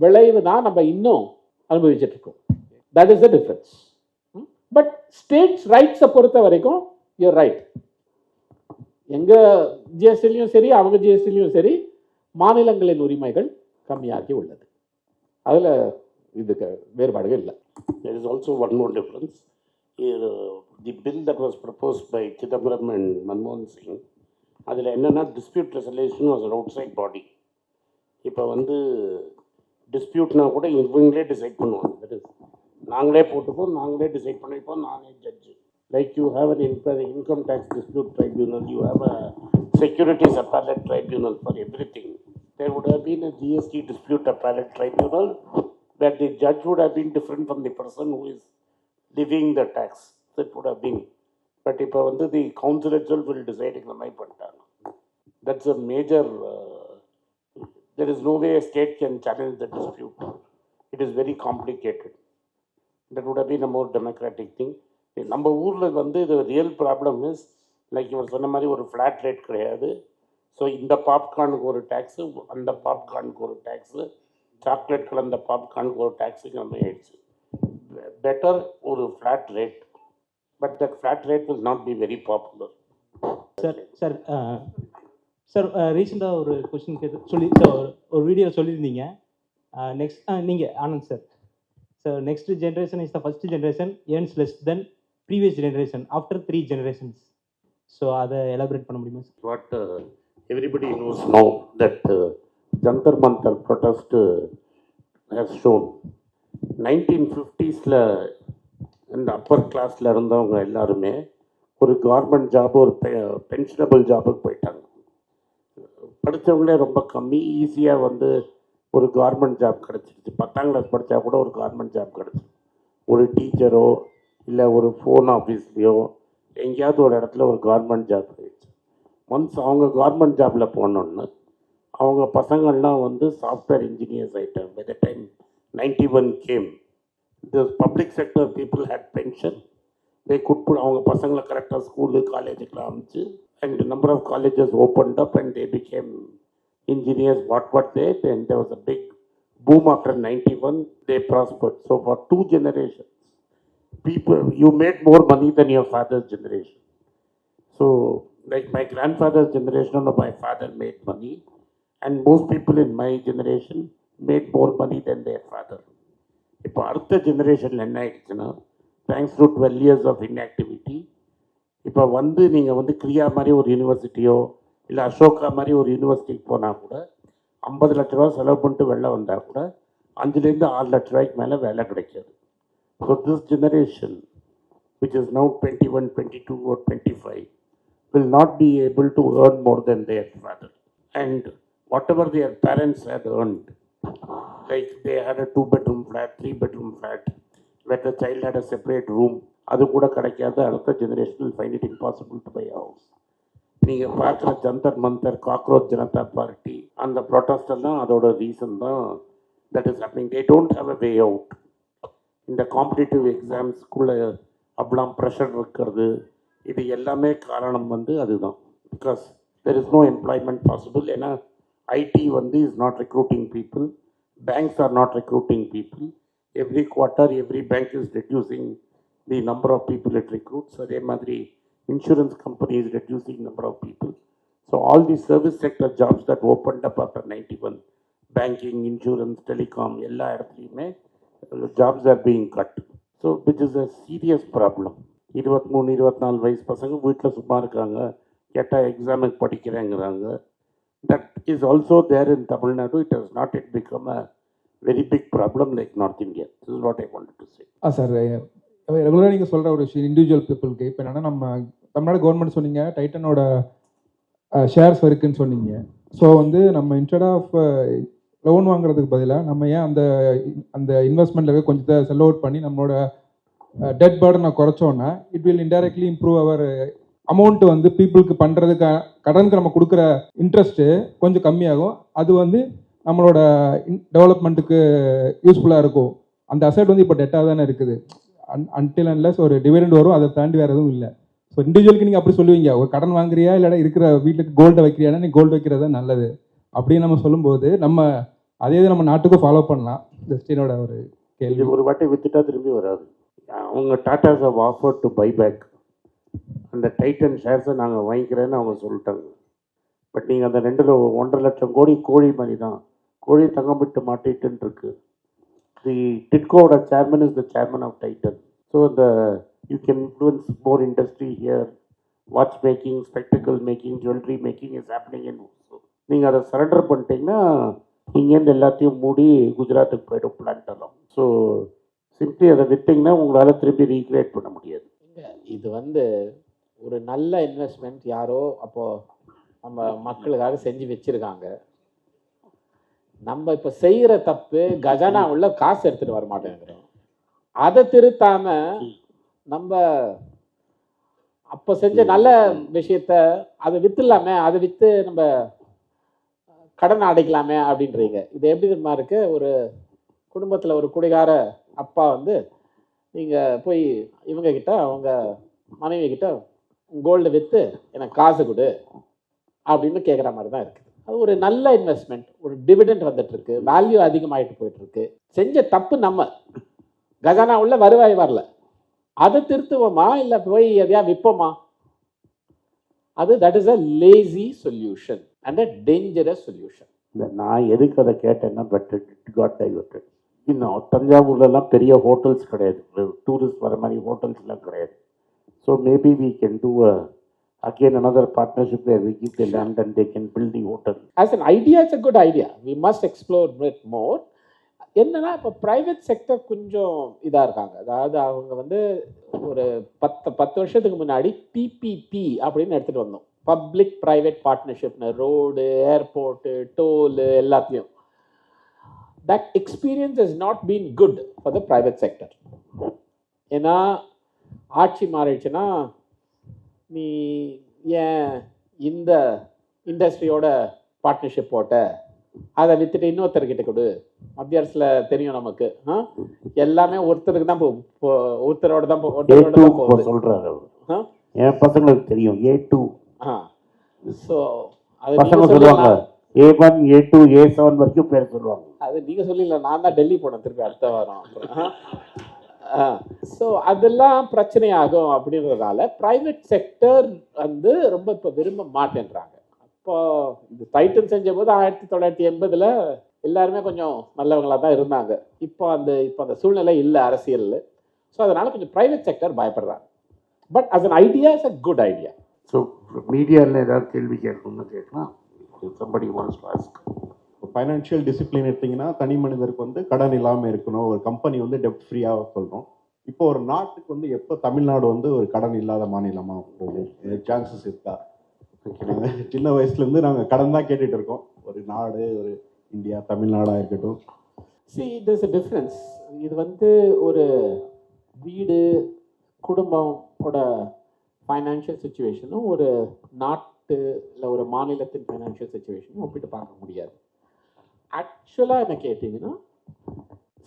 விளைவு தான் நம்ம இன்னும் அனுபவிச்சுட்டு இருக்கோம். That is the difference. But states ரைட்ஸை பொறுத்த வரைக்கும் யூர் ரைட். எங்க ஜிஎஸ்டிலையும் சரி, அவங்க ஜிஎஸ்டிலையும் சரி, மாநிலங்களின் உரிமைகள் கம்மியாகி உள்ளது. அதில் இதுக்கு வேறுபாடுகள் இல்லை.
There is also one more difference. Here, the bill that was proposed by Chidambaram and Manmohan Singh, அதில் என்னென்னா dispute resolution was an outside body. இப்போ வந்து டிஸ்பியூட்னா கூட இவங்களே டிசைட் பண்ணுவாங்க. தட் இஸ் நாங்களே போட்டுப்போம், நாங்களே டிசைட் பண்ணிப்போம், நானே judge. Like you have an income tax dispute tribunal, you have a securities appellate tribunal for everything. There would have been a GST dispute appellate tribunal where the judge would have been different from the person who is levying the tax. That would have been. But இப்போ வந்து the council itself will decide இந்த மாதிரி பண்ணிட்டாங்க. That's a major, there is no way a state can challenge the dispute. It is very complicated. That would have been a more democratic thing. நம்ம ஊரில் வந்து the real problem is, like இவர் சொன்ன மாதிரி ஒரு ஃப்ளாட் ரேட் கிடையாது. So இந்த பாப்கார்னுக்கு ஒரு டேக்ஸு, அந்த பாப்கார்னுக்கு ஒரு டேக்ஸு, சாக்லேட் கலந்த பாப்கார்னுக்கு ஒரு டேக்ஸுக்கு நம்ம ஆயிடுச்சு. பெட்டர் ஒரு flat rate, but that flat rate will not be very popular.
Sir ரீசெண்டாக ஒரு கொஸ்டின் சொல்லி ஒரு வீடியோ சொல்லியிருந்தீங்க. நெக்ஸ்ட் நீங்கள் Anand sir next generation is the first generation earns less than previous generation after 3 generations. So அதை elaborate பண்ண முடியுமா sir?
What everybody knows now that Jantar Mantar protest has shown. 1950s இந்த அப்பர் கிளாஸில் இருந்தவங்க எல்லாருமே ஒரு கவர்மெண்ட் ஜாப், ஒரு பென்ஷனபிள் ஜாபுக்கு போயிட்டாங்க. படித்தவங்களே ரொம்ப கம்மி, ஈஸியாக வந்து ஒரு கவர்மெண்ட் ஜாப் கிடச்சிருச்சு. 10ஆம் கிளாஸ் படித்தா கூட ஒரு கவர்மெண்ட் ஜாப் கிடச்சிருச்சு. ஒரு டீச்சரோ இல்லை ஒரு ஃபோன் ஆஃபீஸ்லேயோ எங்கேயாவது ஒரு இடத்துல ஒரு கவர்மெண்ட் ஜாப் ஆயிடுச்சு. ஒன்ஸ் அவங்க கவர்மெண்ட் ஜாபில் போனோன்னு அவங்க பசங்கள்லாம் வந்து சாஃப்ட்வேர் இன்ஜினியர்ஸ் ஆகிட்டாங்க. By the time 91 came, the public sector people had pension. They could put அவங்க பசங்களை கரெக்டாக ஸ்கூலு காலேஜுக்கெலாம் அனுப்பிச்சு, and number of colleges opened up and they became engineers. What they, then there was a big boom after 91. They prospered. So for 2 generations, people, you made more money than your father's generation. So like my grandfather's generation or my father made money, and most people in my generation made more money than their father. இப்போ அடுத்த ஜெனரேஷனில் என்ன ஆயிடுச்சுன்னா, thanks to 12 years of inactivity, இப்போ வந்து நீங்கள் வந்து கிரியா மாதிரி ஒரு யூனிவர்சிட்டியோ இல்லை அசோகா மாதிரி ஒரு யூனிவர்சிட்டிக்கு போனால் கூட 50 லட்ச ரூபா செலவு பண்ணிட்டு வெளில வந்தால் கூட 5 to 6 லட்ச ரூபாய்க்கு மேலே வேலை கிடைக்காது. So this generation which is now 21, 22 or 25 will not be able to earn more than their father. And whatever their parents had earned, like they had a 2-bedroom flat, 3-bedroom flat, where the child had a separate room, அது கூட கிடைக்காத அடுத்த generation will find it impossible to buy a house. நீங்கள் பார்க்குற Jantar Mantar, cockroach Janata party, அந்த protest எல்லாம் அதோட reason தான். That is happening. They don't have a way out. இந்த காம்படிட்டிவ் எக்ஸாம்ஸ்க்குள்ளே அப்படிலாம் ப்ரெஷர் இருக்கிறது, இது எல்லாமே காரணம் வந்து அதுதான். Because there is no employment possible. ஏன்னா ஐடி வந்து is not recruiting people, banks are not recruiting people. Every quarter every bank is reducing the number of people it recruits. அதே மாதிரி insurance company is reducing number of people. So all the service sector jobs that opened up after 91, banking, insurance, telecom, எல்லா இடத்துலையுமே jobs are being cut. So which is a serious problem. 23-24 வயசு பசங்க வீட்டில் சும்மா இருக்காங்க, கேட்டால் எக்ஸாமுக்கு படிக்கிறேங்கிறாங்க. That is also there in Tamil Nadu. It has not yet become a very big problem like North India. This is what I wanted to say.
Sir, ரெகுலராக நீங்கள் சொல்கிற ஒரு விஷயம் இண்டிவிஜுவல் பீப்புளுக்கு இப்போ என்னென்னா, நம்ம தமிழ்நாடு கவர்மெண்ட் சொன்னீங்க டைட்டனோட ஷேர்ஸ் இருக்குன்னு சொன்னீங்க. ஸோ வந்து நம்ம இன்ஸ்டெட் ஆஃப் லோன் வாங்குறதுக்கு பதிலாக நம்ம ஏன் அந்த அந்த இன்வெஸ்ட்மெண்ட்டில் கொஞ்சத்தை செல் அவுட் பண்ணி நம்மளோட டெட் பர்டனை குறைச்சோன்னா it will indirectly improve our amount வந்து பீப்புளுக்கு பண்ணுறதுக்கு கடனுக்கு நம்ம கொடுக்குற இன்ட்ரெஸ்ட்டு கொஞ்சம் கம்மியாகும். அது வந்து நம்மளோட டெவலப்மெண்ட்டுக்கு யூஸ்ஃபுல்லாக இருக்கும். அந்த அசெட் வந்து இப்போ டெட்டாக தானே இருக்குது. அன்டில் அன்லெஸ் ஒரு டிவிடெண்ட் வரும், அதை தாண்டி வேறு எதுவும் இல்லை. ஸோ இண்டிவிஜுவலுக்கு நீங்கள் அப்படி சொல்லுவீங்க, ஒரு கடன் வாங்குறியா இல்லைனா இருக்கிற வீட்டுக்கு கோல்டை வைக்கிறியானா நீ கோல்டு வைக்கிறதா நல்லது அப்படின்னு நம்ம சொல்லும்போது நம்ம அதே இது நம்ம நாட்டுக்கும் ஃபாலோ பண்ணலாம். ஜஸ்டினோட ஒரு கேள்வி.
ஒரு வாட்டி வித்துட்டா திரும்பி வராது. அவங்க Tatas have offered to buy back அந்த டைட்டன் ஷேர்ஸை நாங்கள் வாங்கிக்கிறேன்னு அவங்க சொல்லிட்டாங்க. பட் நீங்கள் அந்த 1.5 லட்சம் கோடி கோழி மாதிரி தான். கோழி தங்கம் விட்டு மாட்டிட்டுன்னு இருக்கு. தி டிட்கோட chairman is the chairman of Titan. So you can influence more industry here. Watch making, spectacle making, jewellery making is happening in. நீங்கள் அதை சரண்டர் பண்ணிட்டீங்கன்னா இங்கேருந்து எல்லாத்தையும் மூடி குஜராத்துக்கு போய்டும் பிளான்ட் எல்லாம். ஸோ சிம்பிளி அதை விற்றீங்கன்னா உங்களால் திருப்பி ரீக்ரியேட் பண்ண முடியாது.
இது ஒரு நல்ல இன்வெஸ்ட்மெண்ட் யாரோ அப்போது நம்ம மக்களுக்காக செஞ்சு வச்சுருக்காங்க. நம்ம இப்போ செய்கிற தப்பு கஜானா உள்ள காசு எடுத்துகிட்டு வர மாட்டேங்கிறோம். அதை திருத்தாமல் நம்ம அப்போ செஞ்ச நல்ல விஷயத்த அதை விற்றுலாமே, அதை விற்று நம்ம கடன் அடைக்கலாமே அப்படின்றீங்க. இது எப்படி தெரியுமா இருக்கு? ஒரு குடும்பத்தில் ஒரு குடிகார அப்பா நீங்கள் போய் இவங்க கிட்ட அவங்க மனைவி கிட்ட கோல்டு விற்று எனக்கு காசு கொடு அப்படின்னு கேட்குற மாதிரி தான் இருக்குது. அது ஒரு நல்ல இன்வெஸ்ட்மெண்ட், ஒரு டிவிடெண்ட் வந்துட்டு இருக்கு, வேல்யூ அதிகமாகிட்டு போயிட்டு இருக்கு. செஞ்ச தப்பு நம்ம கஜானா உள்ள வருவாய் வரல, அதை திருத்துவோமா இல்லை போய் எதையா விற்போமா? That is a lazy solution and a dangerous solution.
இல்லை, நான் எதுக்கு அதை கேட்டேன்னா, பட் இட் காட் டைவர்ட்டட். இன்னும் தஞ்சாவூர்லலாம் பெரிய ஹோட்டல்ஸ் கிடையாது, டூரிஸ்ட் வர மாதிரி ஹோட்டல்ஸ்லாம் கிடையாது. So maybe we can do again another partnership where we give the land and they can build the hotel.
As an idea, it's a good idea. We must explore it more. என்னன்னா இப்போ private sector கொஞ்சம் இதாக இருக்காங்க. அதாவது அவங்க ஒரு 10 வருஷத்துக்கு முன்னாடி PPP அப்படின்னு எடுத்துகிட்டு வந்தோம், public private பார்ட்னர்ஷிப்னு. Road, airport, Dholu எல்லாத்தையும். That experience has not been good for the private sector. ஏன்னா ஆட்சி மாறிடுச்சுன்னா நீ ஏன் இந்த இண்டஸ்ட்ரியோட பார்ட்னர்ஷிப் போட்ட, அதை விற்றுட்டு இன்னொருத்தர்கிட்ட கொடு. மத்திய அரசில் தெரியும் நமக்கு, எல்லாமே ஒருத்தருக்கு தான் ஒருத்தரோட தான்
சொல்றாரு. என் பசங்களுக்கு தெரியும் A2.
ஸோ அது
பசங்க சொல்லுவாங்க A1, A2, A7 வரைக்கும் பேர் சொல்லுவாங்க.
அது நீங்கள் சொல்லிடல, நான் தான் டெல்லி போனேன் திருப்பி அடுத்த வாரம். ஸோ அதெல்லாம் பிரச்சனையாகும். அப்படின்றதால ப்ரைவேட் செக்டர் ரொம்ப இப்போ விரும்ப மாட்டேன்றாங்க. அப்போ இந்த டைட்டன் செஞ்ச போது 1980 எல்லாருமே கொஞ்சம் நல்லவங்களாக தான் இருந்தாங்க. இப்போ அந்த சூழ்நிலை இல்லை அரசியலில். ஸோ அதனால கொஞ்சம் ப்ரைவேட் செக்டர் பயப்படுறாங்க. But as an idea is a good idea.
So மீடியாவில் ஏதாவது கேள்வி கேட்கணும்னு கேட்கலாம். somebody wants to ask.
Financial discipline எடுத்திங்கன்னா தனி மனிதருக்கு கடன் இல்லாமல் இருக்கணும், ஒரு கம்பெனி டெப்ட் ஃப்ரீயாக சொல்கிறோம். இப்போ ஒரு நாட்டுக்கு எப்போ தமிழ்நாடு ஒரு கடன் இல்லாத மாநிலமாக போகும், சான்சஸ் இருக்கா? நாங்கள் சின்ன வயசுலேருந்து நாங்கள் கடன் தான் கேட்டுட்டு இருக்கோம். ஒரு நாடு, ஒரு இந்தியா, தமிழ்நாடாக இருக்கட்டும்.
See, there's a difference. இது ஒரு வீடு, குடும்பமோட ஃபைனான்ஷியல் சுச்சுவேஷனும் ஒரு நாட்டு இல்லை ஒரு மாநிலத்தின் ஃபைனான்ஷியல் சுச்சுவேஷனும் ஒப்பிட்டு பார்க்க முடியாது. ஆக்சுவலாக என்ன கேட்டிங்கன்னா,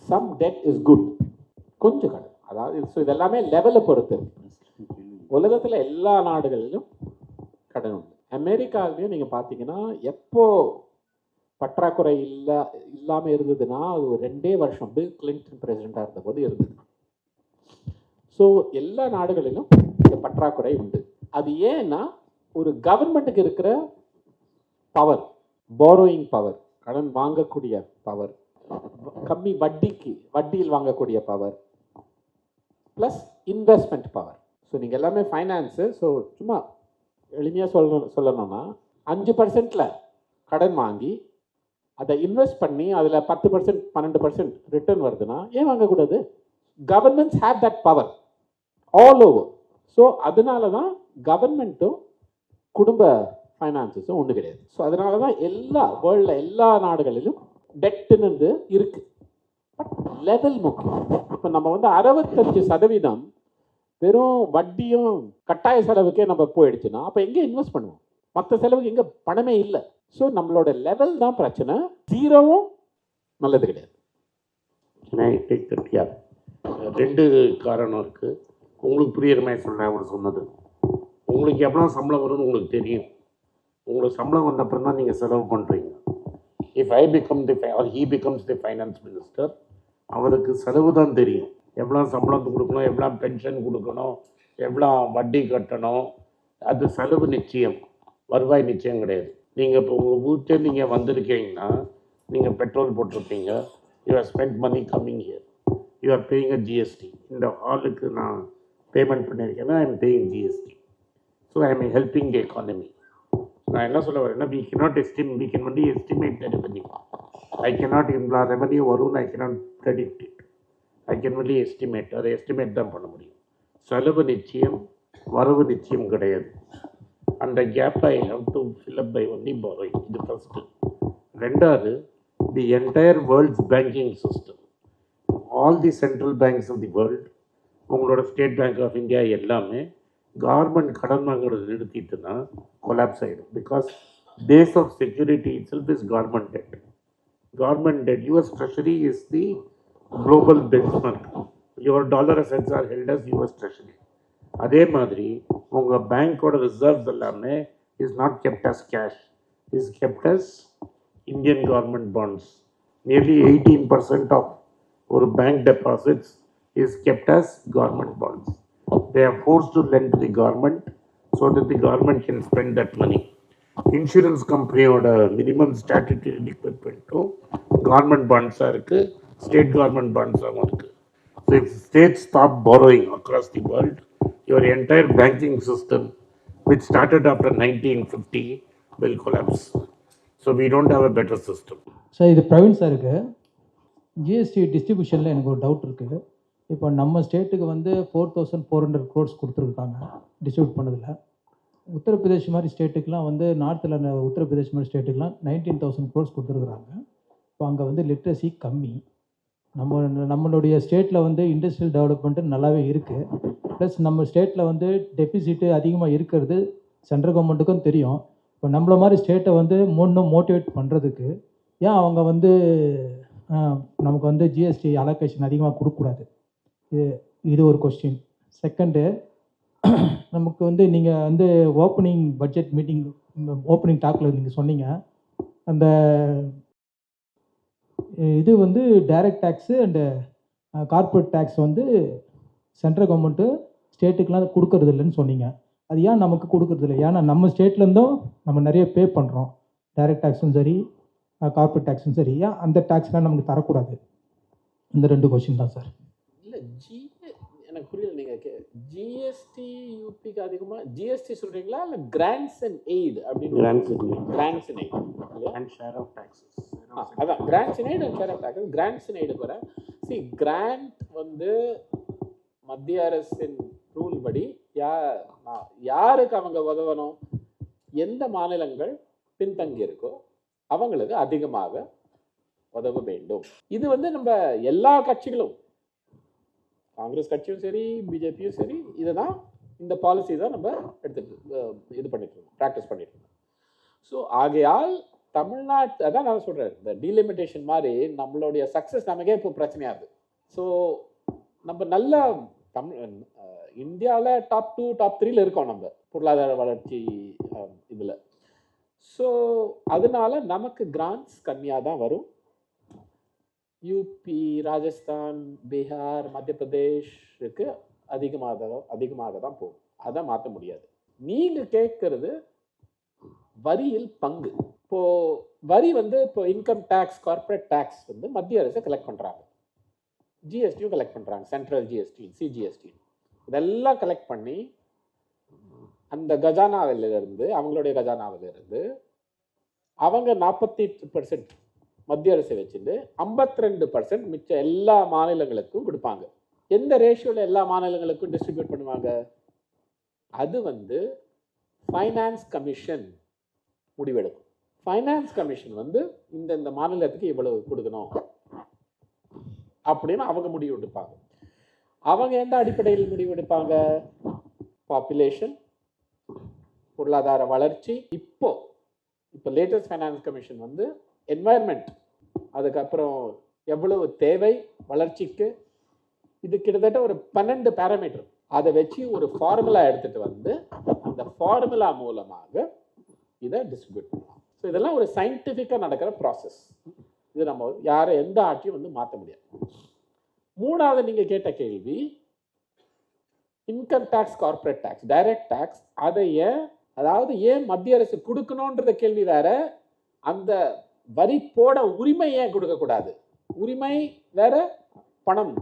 சம் டெட் இஸ் குட். கொஞ்சம் கடன், அதாவது இது எல்லாமே லெவலை பொறுத்து. உலகத்தில் எல்லா நாடுகளிலும் கடன் உண்டு. அமெரிக்காவிலையும் நீங்கள் பார்த்தீங்கன்னா எப்போ பற்றாக்குறை இல்லாமல் இருந்ததுன்னா அது ஒரு 2 வருஷம் பில் கிளின்டன் பிரசிடெண்ட்டாக இருந்தபோது இருந்தது. ஸோ எல்லா நாடுகளிலும் இந்த பற்றாக்குறை உண்டு. அது ஏன்னா ஒரு கவர்மெண்ட்டுக்கு இருக்கிற பவர், பாரோயிங் பவர், கடன் வாங்கக்கூடிய பவர், கம்மி வட்டியில் வாங்கக்கூடிய power, plus investment power. So நீங்கள் எல்லாமே ஃபைனான்ஸு. ஸோ சும்மா எளிமையாக சொல்லணும்னா 5% கடன் வாங்கி அதை இன்வெஸ்ட் பண்ணி அதில் 10%, 12% ரிட்டர்ன் வருதுன்னா ஏன் வாங்கக்கூடாது? Governments have that power all over. So அதனால தான் கவர்மெண்ட்டும் குடும்ப ஃபைனான்சஸும் ஒன்று கிடையாது. ஸோ அதனால தான் வேர்ல்டில் எல்லா நாடுகளிலும் டெட்டுன்னு இருக்கு. பட் லெவல் முக்கியம். இப்போ நம்ம 65% வெறும் வட்டியும் கட்டாய செலவுக்கே நம்ம போயிடுச்சுன்னா அப்போ எங்கே இன்வெஸ்ட் பண்ணுவோம்? மற்ற செலவுக்கு எங்கே பணமே இல்லை. ஸோ நம்மளோட லெவல் தான் பிரச்சனை, ஜீரோவும் நல்லது கிடையாது.
2 காரணம் இருக்குது. உங்களுக்கு புரியுற மாதிரி சொல்கிறேன். அவர் சொன்னது, உங்களுக்கு எவ்வளோ சம்பளம் வரும்னு உங்களுக்கு தெரியும். உங்களுக்கு சம்பளம் வந்த அப்புறம் தான் நீங்கள் செலவு பண்ணுறீங்க. If I become he becomes the finance minister, அவருக்கு செலவு தான் தெரியும். எவ்வளோ சம்பளத்துக்கு கொடுக்கணும், எவ்வளோ பென்ஷன் கொடுக்கணும், எவ்வளோ வட்டி கட்டணும், அது செலவு நிச்சயம், வருவாய் நிச்சயம் கிடையாது. நீங்கள் இப்போ உங்கள் வீட்டை நீங்கள் வந்திருக்கீங்கன்னா நீங்கள் பெட்ரோல் போட்டிருப்பீங்க, you are spend money coming here, you are paying a GST. இந்த ஹாலுக்கு நான் பேமெண்ட் பண்ணியிருக்கேன்னா I am paying GST. So I am helping the economy. நான் என்ன சொல்ல வரேன்னா, we cannot only estimate the revenue. I cannot இந்த ரெவன்யூ வரும்னு I cannot predict it. I can only estimate. அதை எஸ்டிமேட் தான் பண்ண முடியும். செலவு நிச்சயம், வரவு நிச்சயம் கிடையாது. அந்த gap I have to fill up by only borrowing. இது ஃபர்ஸ்ட்டு. ரெண்டாவது, the entire world's banking system, all the central banks of the world, உங்களோட ஸ்டேட் பேங்க் ஆஃப் இந்தியா எல்லாமே கவர்மெண்ட் கடன் வாங்குறது நிறுத்திட்டுனா கொலாப்ஸ் ஆகிடும். Because base of security itself is government debt. Government debt, US treasury is the global benchmark. Your dollar assets R held as US treasury. அதே மாதிரி உங்கள் பேங்க்கோட reserves எல்லாமே is not kept as cash, is kept as Indian government bonds. Nearly 18% of ஒரு bank deposits is kept as government bonds. They are forced to lend to the government so that the government can spend that money. Insurance company-ஓட minimum statutory requirement-ம் government bonds-ஆ இருக்குது, state government bonds-ஆகவும் இருக்குது. So if states stop borrowing across the world, your entire banking system, which started after 1950, will collapse. So we don't have a better system.
Sir, இது பிரவீன் சாருக்கு. GST டிஸ்ட்ரிபியூஷனில் எனக்கு ஒரு doubt இருக்குது. இப்போ நம்ம ஸ்டேட்டுக்கு வந்து 4400 crores கொடுத்துருக்காங்க டிஸ்ட்ரிபியூட் பண்ணதில். உத்தரப்பிரதேஷ் மாதிரி ஸ்டேட்டுக்கெலாம் வந்து நார்த்தில் உத்தரப்பிரதேஷ் மாதிரி ஸ்டேட்டுக்கெலாம் 19,000 crores கொடுத்துருக்குறாங்க. இப்போ அங்கே வந்து லிட்ரஸி கம்மி. நம்மளுடைய ஸ்டேட்டில் வந்து இண்டஸ்ட்ரியல் டெவலப்மெண்ட்டு நல்லாவே இருக்குது. ப்ளஸ் நம்ம ஸ்டேட்டில் வந்து டெபிசிட்டு அதிகமாக இருக்கிறது சென்ட்ரல் கவர்மெண்ட்டுக்கும் தெரியும். இப்போ நம்மள மாதிரி ஸ்டேட்டை வந்து இன்னும் மோட்டிவேட் பண்ணுறதுக்கு ஏன் அவங்க வந்து நமக்கு வந்து ஜிஎஸ்டி அலோகேஷன் அதிகமாக கொடுக்கக்கூடாது? இது ஒரு கொஸ்டின். செகண்டு, நமக்கு வந்து நீங்கள் வந்து ஓப்பனிங் பட்ஜெட் மீட்டிங், ஓப்பனிங் டாக்கில் நீங்கள் சொன்னீங்க, அந்த இது வந்து direct tax and corporate tax வந்து சென்ட்ரல் கவர்மெண்ட்டு ஸ்டேட்டுக்கெலாம் கொடுக்கறது இல்லைன்னு சொன்னீங்க. அது ஏன் நமக்கு கொடுக்கறது இல்லை? ஏன்னா நம்ம ஸ்டேட்லேருந்தும் நம்ம நிறைய பே பண்ணுறோம், டைரக்ட் டேக்ஸும் சரி கார்பரேட் டேக்ஸும் சரி. ஏன் அந்த டேக்ஸ்லாம் நமக்கு தரக்கூடாது? இந்த 2 கொஸ்டின் தான் சார்.
இல்லை, எனக்கு புரியல. நீங்கள் ஜிஎஸ்டி யூபிக்கு அதிகமாக ஜிஎஸ்டி சொல்கிறீங்களா இல்லை கிராண்ட்ஸ் அண்ட் எய்ட் அப்படின்னு? Grants and aid
And share of taxes.
அதான் grants and aid and share of taxes. Grants and எய்டுக்கு வர கிராண்ட் வந்து மத்திய அரசின் ரூல் படி யாருக்கு அவங்க உதவணும்? எந்த மாநிலங்கள் பின்தங்கி இருக்கோ அவங்களுக்கு அதிகமாக உதவ வேண்டும். இது வந்து நம்ம எல்லா கட்சிகளும், காங்கிரஸ் கட்சியும் சரி பிஜேபியும் சரி, இதுதான் இந்த பாலிசி தான் நம்ம எடுத்துட்டு இது பண்ணிட்டு இருக்கோம், ப்ராக்டிஸ் பண்ணிட்டு இருக்கோம். ஸோ ஆகையால் தமிழ்நாட்டு, அதான் நான் சொல்கிறேன், இந்த டீலிமிட்டேஷன் மாதிரி நம்மளுடைய சக்ஸஸ் நமக்கே இப்போ பிரச்சனையாகுது. ஸோ நம்ம நல்ல இந்தியாவில் டாப் 2 டாப் 3 இருக்கோம் நம்ம பொருளாதார வளர்ச்சி இதில். ஸோ அதனால நமக்கு கிராண்ட்ஸ் கம்மியாக தான் வரும். யூபி, ராஜஸ்தான், பீகார், மத்திய பிரதேஷுக்கு அதிகமாக தான் போகும். அதை மாற்ற முடியாது. நீங்கள் கேட்கறது வரியில் பங்கு. இப்போது வரி வந்து இப்போ இன்கம் டேக்ஸ், கார்பரேட் டேக்ஸ் வந்து மத்திய அரசு கலெக்ட் பண்ணுறாங்க, ஜிஎஸ்டியும் கலெக்ட் பண்ணுறாங்க, சென்ட்ரல் ஜிஎஸ்டி, சிஜிஎஸ்டி, இதெல்லாம் கலெக்ட் பண்ணி அந்த கஜானாவிலிருந்து, அவங்களுடைய கஜானாவிலிருந்து அவங்க 48% மத்திய அரசை வச்சுட்டு 52% மிச்ச எல்லா மாநிலங்களுக்கும் கொடுப்பாங்க. எந்த ரேஷியோவில் எல்லா மாநிலங்களுக்கும் டிஸ்ட்ரிபியூட் பண்ணுவாங்க? அது வந்து ஃபைனான்ஸ் கமிஷன் முடிவெடுக்கும். ஃபைனான்ஸ் கமிஷன் வந்து இந்த மாநிலத்துக்கு இவ்வளவு கொடுக்கணும் அப்படின்னு அவங்க முடிவு எடுப்பாங்க. அவங்க எந்த அடிப்படையில் முடிவு எடுப்பாங்க? பாப்புலேஷன், பொருளாதார வளர்ச்சி. இப்போ லேட்டஸ்ட் ஃபைனான்ஸ் கமிஷன் வந்து என்வாயர்மெண்ட், அதுக்கப்புறம் எவ்வளவு தேவை வளர்ச்சிக்கு, இது கிட்டத்தட்ட ஒரு 12 பேராமீட்டர். அதை வச்சு ஒரு ஃபார்முலா எடுத்துட்டு வந்து அந்த ஃபார்முலா மூலமாக இதை டிஸ்ட்ரிபியூட் பண்ணலாம். ஸோ இதெல்லாம் ஒரு சயின்டிஃபிக்காக நடக்கிற ப்ராசஸ். இது நம்ம யாரும் எந்த ஆட்சியும் வந்து மாற்ற முடியாது. மூணாவது நீங்கள் கேட்ட கேள்வி, income tax, corporate tax, direct tax, அதை ஏன் அதாவது ஏன் மத்திய அரசு கொடுக்கணும்ன்றத கேள்வி வேற, அந்த வரி போட உரிமை ஏன் கொடுக்கக்கூடாது? உரிமை வேற, பணம்,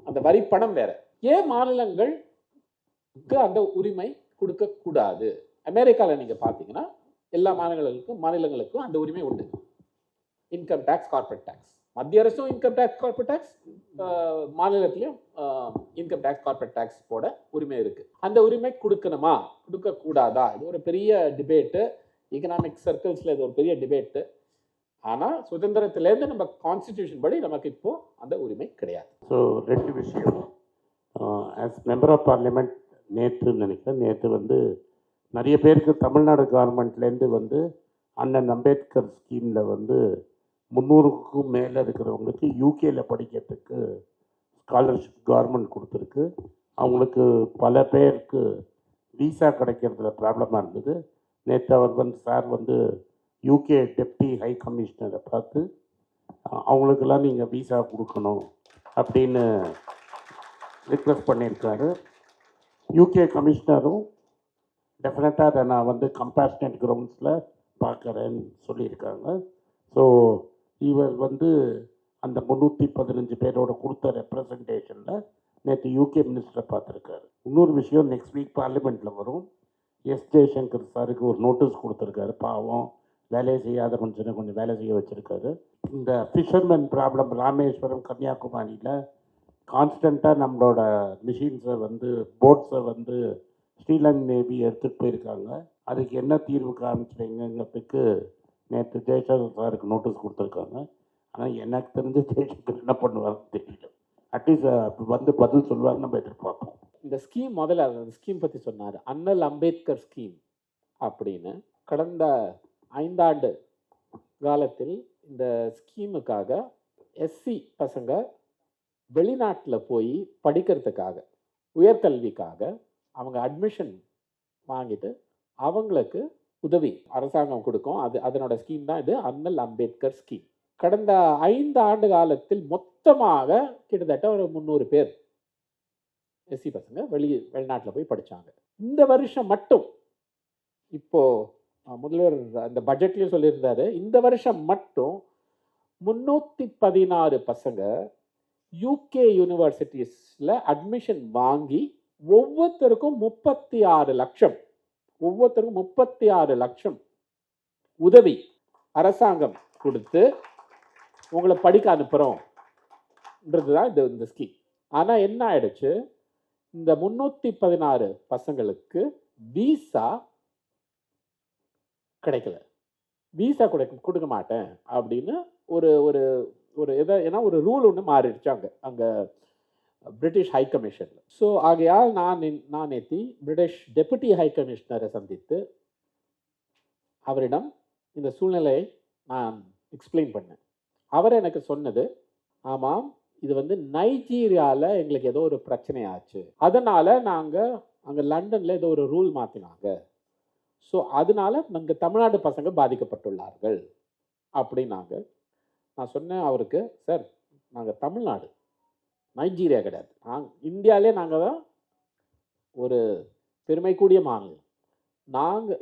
அந்த வரி பணம் வேற. ஏன் மாநிலங்களுக்கு அந்த உரிமை கொடுக்க கூடாது? அமெரிக்கால நீங்க பாத்தீங்கன்னா எல்லா மாநிலங்களுக்கும் அந்த உரிமை உண்டு. Income tax, corporate tax. மத்திய அரசும் இன்கம் டேக்ஸ், கார்பரேட் டேக்ஸ், மாநிலத்திலையும் இன்கம் டேக்ஸ், கார்பரேட் டேக்ஸ் போட உரிமை இருக்கு. அந்த உரிமை கொடுக்கணுமா, கொடுக்க கூடாதா? இது ஒரு பெரிய டிபேட்டு, எக்கனாமிக் சர்க்கிள்ஸ்ல இது ஒரு பெரிய டிபேட்டு. ஆனா சுதந்திரத்திலேருந்து நம்ம கான்ஸ்டிடியூஷன் படி நமக்கு இப்போ அந்த உரிமை கிடையாது.
ஸோ 2 விஷயம். ஆஸ் மெம்பர் ஆஃப் பார்லிமெண்ட் நேற்று வந்து நிறைய பேருக்கு தமிழ்நாடு கவர்மெண்ட்லேருந்து வந்து அண்ணன் அம்பேத்கர் ஸ்கீமில் வந்து 300க்கும் மேலே இருக்கிறவங்களுக்கு யூகேல படிக்கிறதுக்கு ஸ்காலர்ஷிப் கவர்மெண்ட் கொடுத்துருக்கு. அவங்களுக்கு பல பேருக்கு விசா கிடைக்கிறதுல ப்ராப்ளமாக இருந்தது. நேற்று அவர் வந்து சார் வந்து யூகே டெப்டி ஹை கமிஷனரை பார்த்து அவங்களுக்கெல்லாம் நீங்கள் விசா கொடுக்கணும் அப்படின்னு ரிக்வெஸ்ட் பண்ணியிருக்காரு. யூகே கமிஷனரும் டெஃபினட்டாக அதை நான் வந்து கம்பேஷனேட் கிரவுண்ட்ஸில் பார்க்குறேன்னு சொல்லியிருக்காங்க. ஸோ இவர் வந்து அந்த 315 பேரோட கொடுத்த ரெப்ரசன்டேஷனில் நேற்று யூகே மினிஸ்டரை பார்த்துருக்காரு. இன்னொரு விஷயம், நெக்ஸ்ட் வீக் பார்லிமெண்ட்டில் வரும். எஸ் ஜெய்சங்கர் சாருக்கு ஒரு நோட்டீஸ் கொடுத்துருக்காரு. பாவம், வேலையை செய்யாத கொஞ்சம் வேலை செய்ய வச்சுருக்காரு. இந்த ஃபிஷர்மேன் ப்ராப்ளம் ராமேஸ்வரம், கன்னியாகுமரியில் கான்ஸ்டண்ட்டாக நம்மளோட மிஷின்ஸை வந்து போட்ஸை வந்து ஸ்ரீலங்கன் நேவி எடுத்துகிட்டு போயிருக்காங்க. அதுக்கு என்ன தீர்வு காமிச்சிருங்கிறதுக்கு நேற்று ஜெய்சங்கர் சாருக்கு நோட்டீஸ் கொடுத்துருக்காங்க. ஆனால் எனக்கு தெரிஞ்ச ஜெய்சங்கர் என்ன பண்ணுவாருன்னு தெரியல. அட்லீஸ்ட் வந்து பதில் சொல்லுவாருன்னு நம்ம எதிர்பார்ப்போம்.
இந்த ஸ்கீம் முதல்ல அந்த ஸ்கீம் பற்றி சொன்னார், அண்ணல் அம்பேத்கர் ஸ்கீம் அப்படின்னு. கடந்த 5 ஆண்டு காலத்தில் இந்த ஸ்கீமுக்காக எஸ்சி பசங்க வெளிநாட்டில் போய் படிக்கிறதுக்காக, உயர்கல்விக்காக அவங்க அட்மிஷன் வாங்கிட்டு அவங்களுக்கு உதவி அரசாங்கம் கொடுக்கும். அதனோட ஸ்கீம் தான் இது, அண்ணல் அம்பேத்கர் ஸ்கீம். கடந்த 5 ஆண்டு காலத்தில் மொத்தமாக கிட்டத்தட்ட ஒரு 300 பேர் எஸ்சி பசங்க வெளிநாட்டில் போய் படித்தாங்க. இந்த வருஷம் மட்டும், இப்போ முதல்வர் அந்த பட்ஜெட்லையும் சொல்லியிருந்தாரு, இந்த வருஷம் மட்டும் 316 பசங்க யூகே யூனிவர்சிட்டிஸில் அட்மிஷன் வாங்கி ஒவ்வொருத்தருக்கும் 36 லட்சம் உதவி அரசாங்கம் கொடுத்து உங்களை படிக்க அனுப்புகிறோம்ன்றது தான் இந்த ஸ்கீம். ஆனால் என்ன ஆயிடுச்சு, இந்த 316 பசங்களுக்கு விசா கிடைக்கல. விசா கொடுக்க மாட்டேன் அப்படின்னு ஒரு ஒரு ஒரு ஏன்னா ஒரு ரூல் ஒன்று மாறிடுச்சு அங்கே பிரிட்டிஷ் ஹை கமிஷனில். ஸோ ஆகையால் நான் நேற்று பிரிட்டிஷ் டெபுட்டி ஹை கமிஷனரை சந்தித்து அவரிடம் இந்த சூழ்நிலையை நான் எக்ஸ்பிளைன் பண்ணேன். அவர் எனக்கு சொன்னது, ஆமாம், இது வந்து நைஜீரியாவில் எங்களுக்கு ஏதோ ஒரு பிரச்சனை ஆச்சு, அதனால் நாங்கள் அங்கே லண்டனில் ஏதோ ஒரு ரூல் மாற்றினாங்க, ஸோ அதனால நாங்கள் தமிழ்நாடு பசங்க பாதிக்கப்பட்டுள்ளார்கள் அப்படின்னாங்க. நான் சொன்னேன் அவருக்கு, சார் நாங்கள் தமிழ்நாடு, நைஜீரியா கிடையாது. இந்தியாவிலே நாங்கள் தான் ஒரு பெருமை கூடிய மாநிலம்.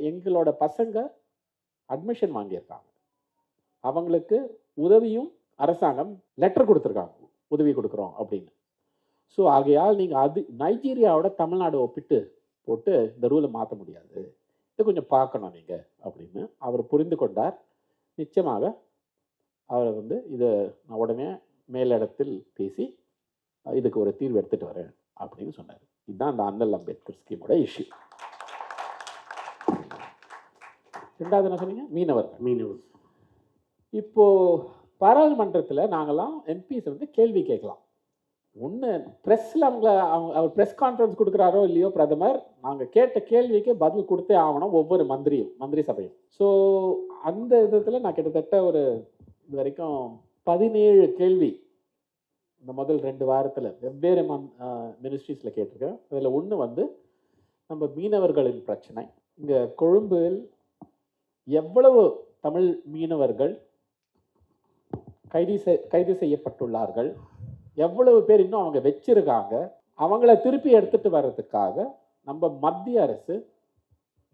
எங்களோட பசங்க அட்மிஷன் வாங்கியிருக்காங்க, அவங்களுக்கு உதவியும் அரசாங்கம் லெட்டர் கொடுத்துருக்காங்க, உதவி கொடுக்குறோம் அப்படின்னு. ஸோ ஆகையால் நீங்கள் நைஜீரியாவோட தமிழ்நாடு ஒப்பிட்டு போட்டு இந்த ரூலை மாற்ற முடியாது, இது கொஞ்சம் பார்க்கணும் நீங்கள் அப்படின்னு அவர் புரிந்து கொண்டார். நிச்சயமாக அவர் வந்து இதை நான் உடனே மேலிடத்தில் பேசி இதுக்கு ஒரு தீர்வு எடுத்துகிட்டு வரேன் அப்படின்னு சொன்னார். இதுதான் அந்த அண்ணல் அம்பேத்கர் ஸ்கீமோட இஷ்யூ. ரெண்டாவது என்ன சொன்னீங்க, மீனவர். இப்போ பாராளுமன்றத்தில் நாங்களாம் எம்பிஸ் வந்து கேள்வி கேட்கலாம். ஒன்று ப்ரெஸ்ஸில் அவர் ப்ரெஸ் கான்ஃபரன்ஸ் கொடுக்குறாரோ இல்லையோ பிரதமர், நாங்கள் கேட்ட கேள்விக்கு பதில் கொடுத்தே ஆகணும் ஒவ்வொரு மந்திரி சபையும். ஸோ அந்த விதத்தில் நான் கிட்டத்தட்ட ஒரு இது வரைக்கும் 17 கேள்வி இந்த முதல் 2 வாரத்தில் வெவ்வேறு மினிஸ்ட்ரிஸில் கேட்டிருக்கேன். அதில் ஒன்று வந்து நம்ம மீனவர்களின் பிரச்சனை. இங்கே கொழும்பில் எவ்வளவு தமிழ் மீனவர்கள் கைது செய்யப்பட்டுள்ளார்கள், எவ்வளவு பேர் இன்னும் அவங்க வச்சிருக்காங்க, அவங்கள திருப்பி எடுத்துட்டு வர்றதுக்காக நம்ம மத்திய அரசு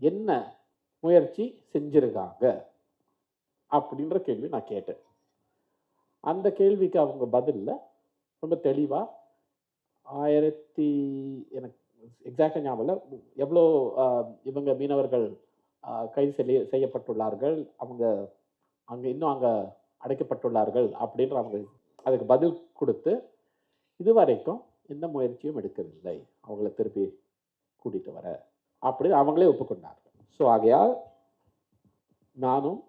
என்ன முயற்சி செஞ்சிருக்காங்க அப்படின்ற கேள்வி நான் கேட்டேன். அந்த கேள்விக்கு அவங்க பதிலில் ரொம்ப தெளிவாக எனக்கு எக்ஸாக்டாக ஞாபகம் இல்லை எவ்வளோ இவங்க மீனவர்கள் கைது செய்யப்பட்டுள்ளார்கள், அவங்க இன்னும் அங்கே அடைக்கப்பட்டுள்ளார்கள் அப்படின்ற அவங்க அதுக்கு பதில் கொடுத்து இதுவரைக்கும் எந்த முயற்சியும் எடுக்கவில்லை அவங்கள திருப்பி கூட்டிகிட்டு வர அப்படின்னு அவங்களே ஒப்புக்கொண்டார்கள். ஸோ ஆகையால் நானும்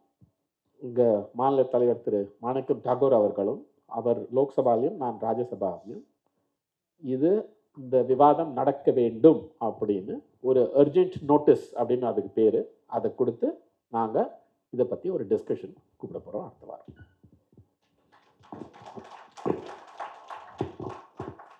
இங்கே மாநில தலைவர் திரு மாணிக்கம் தாக்கூர் அவர்களும், அவர் லோக்சபாலையும் நான் ராஜ்யசபாவிலும் இந்த விவாதம் நடக்க வேண்டும் அப்படின்னு ஒரு அர்ஜென்ட் நோட்டீஸ் அப்படின்னு அதுக்கு பேர், அதை கொடுத்து நாங்கள் இதை பற்றி ஒரு டிஸ்கஷன் கூப்பிட போகிறோம் அடுத்த வாரம்.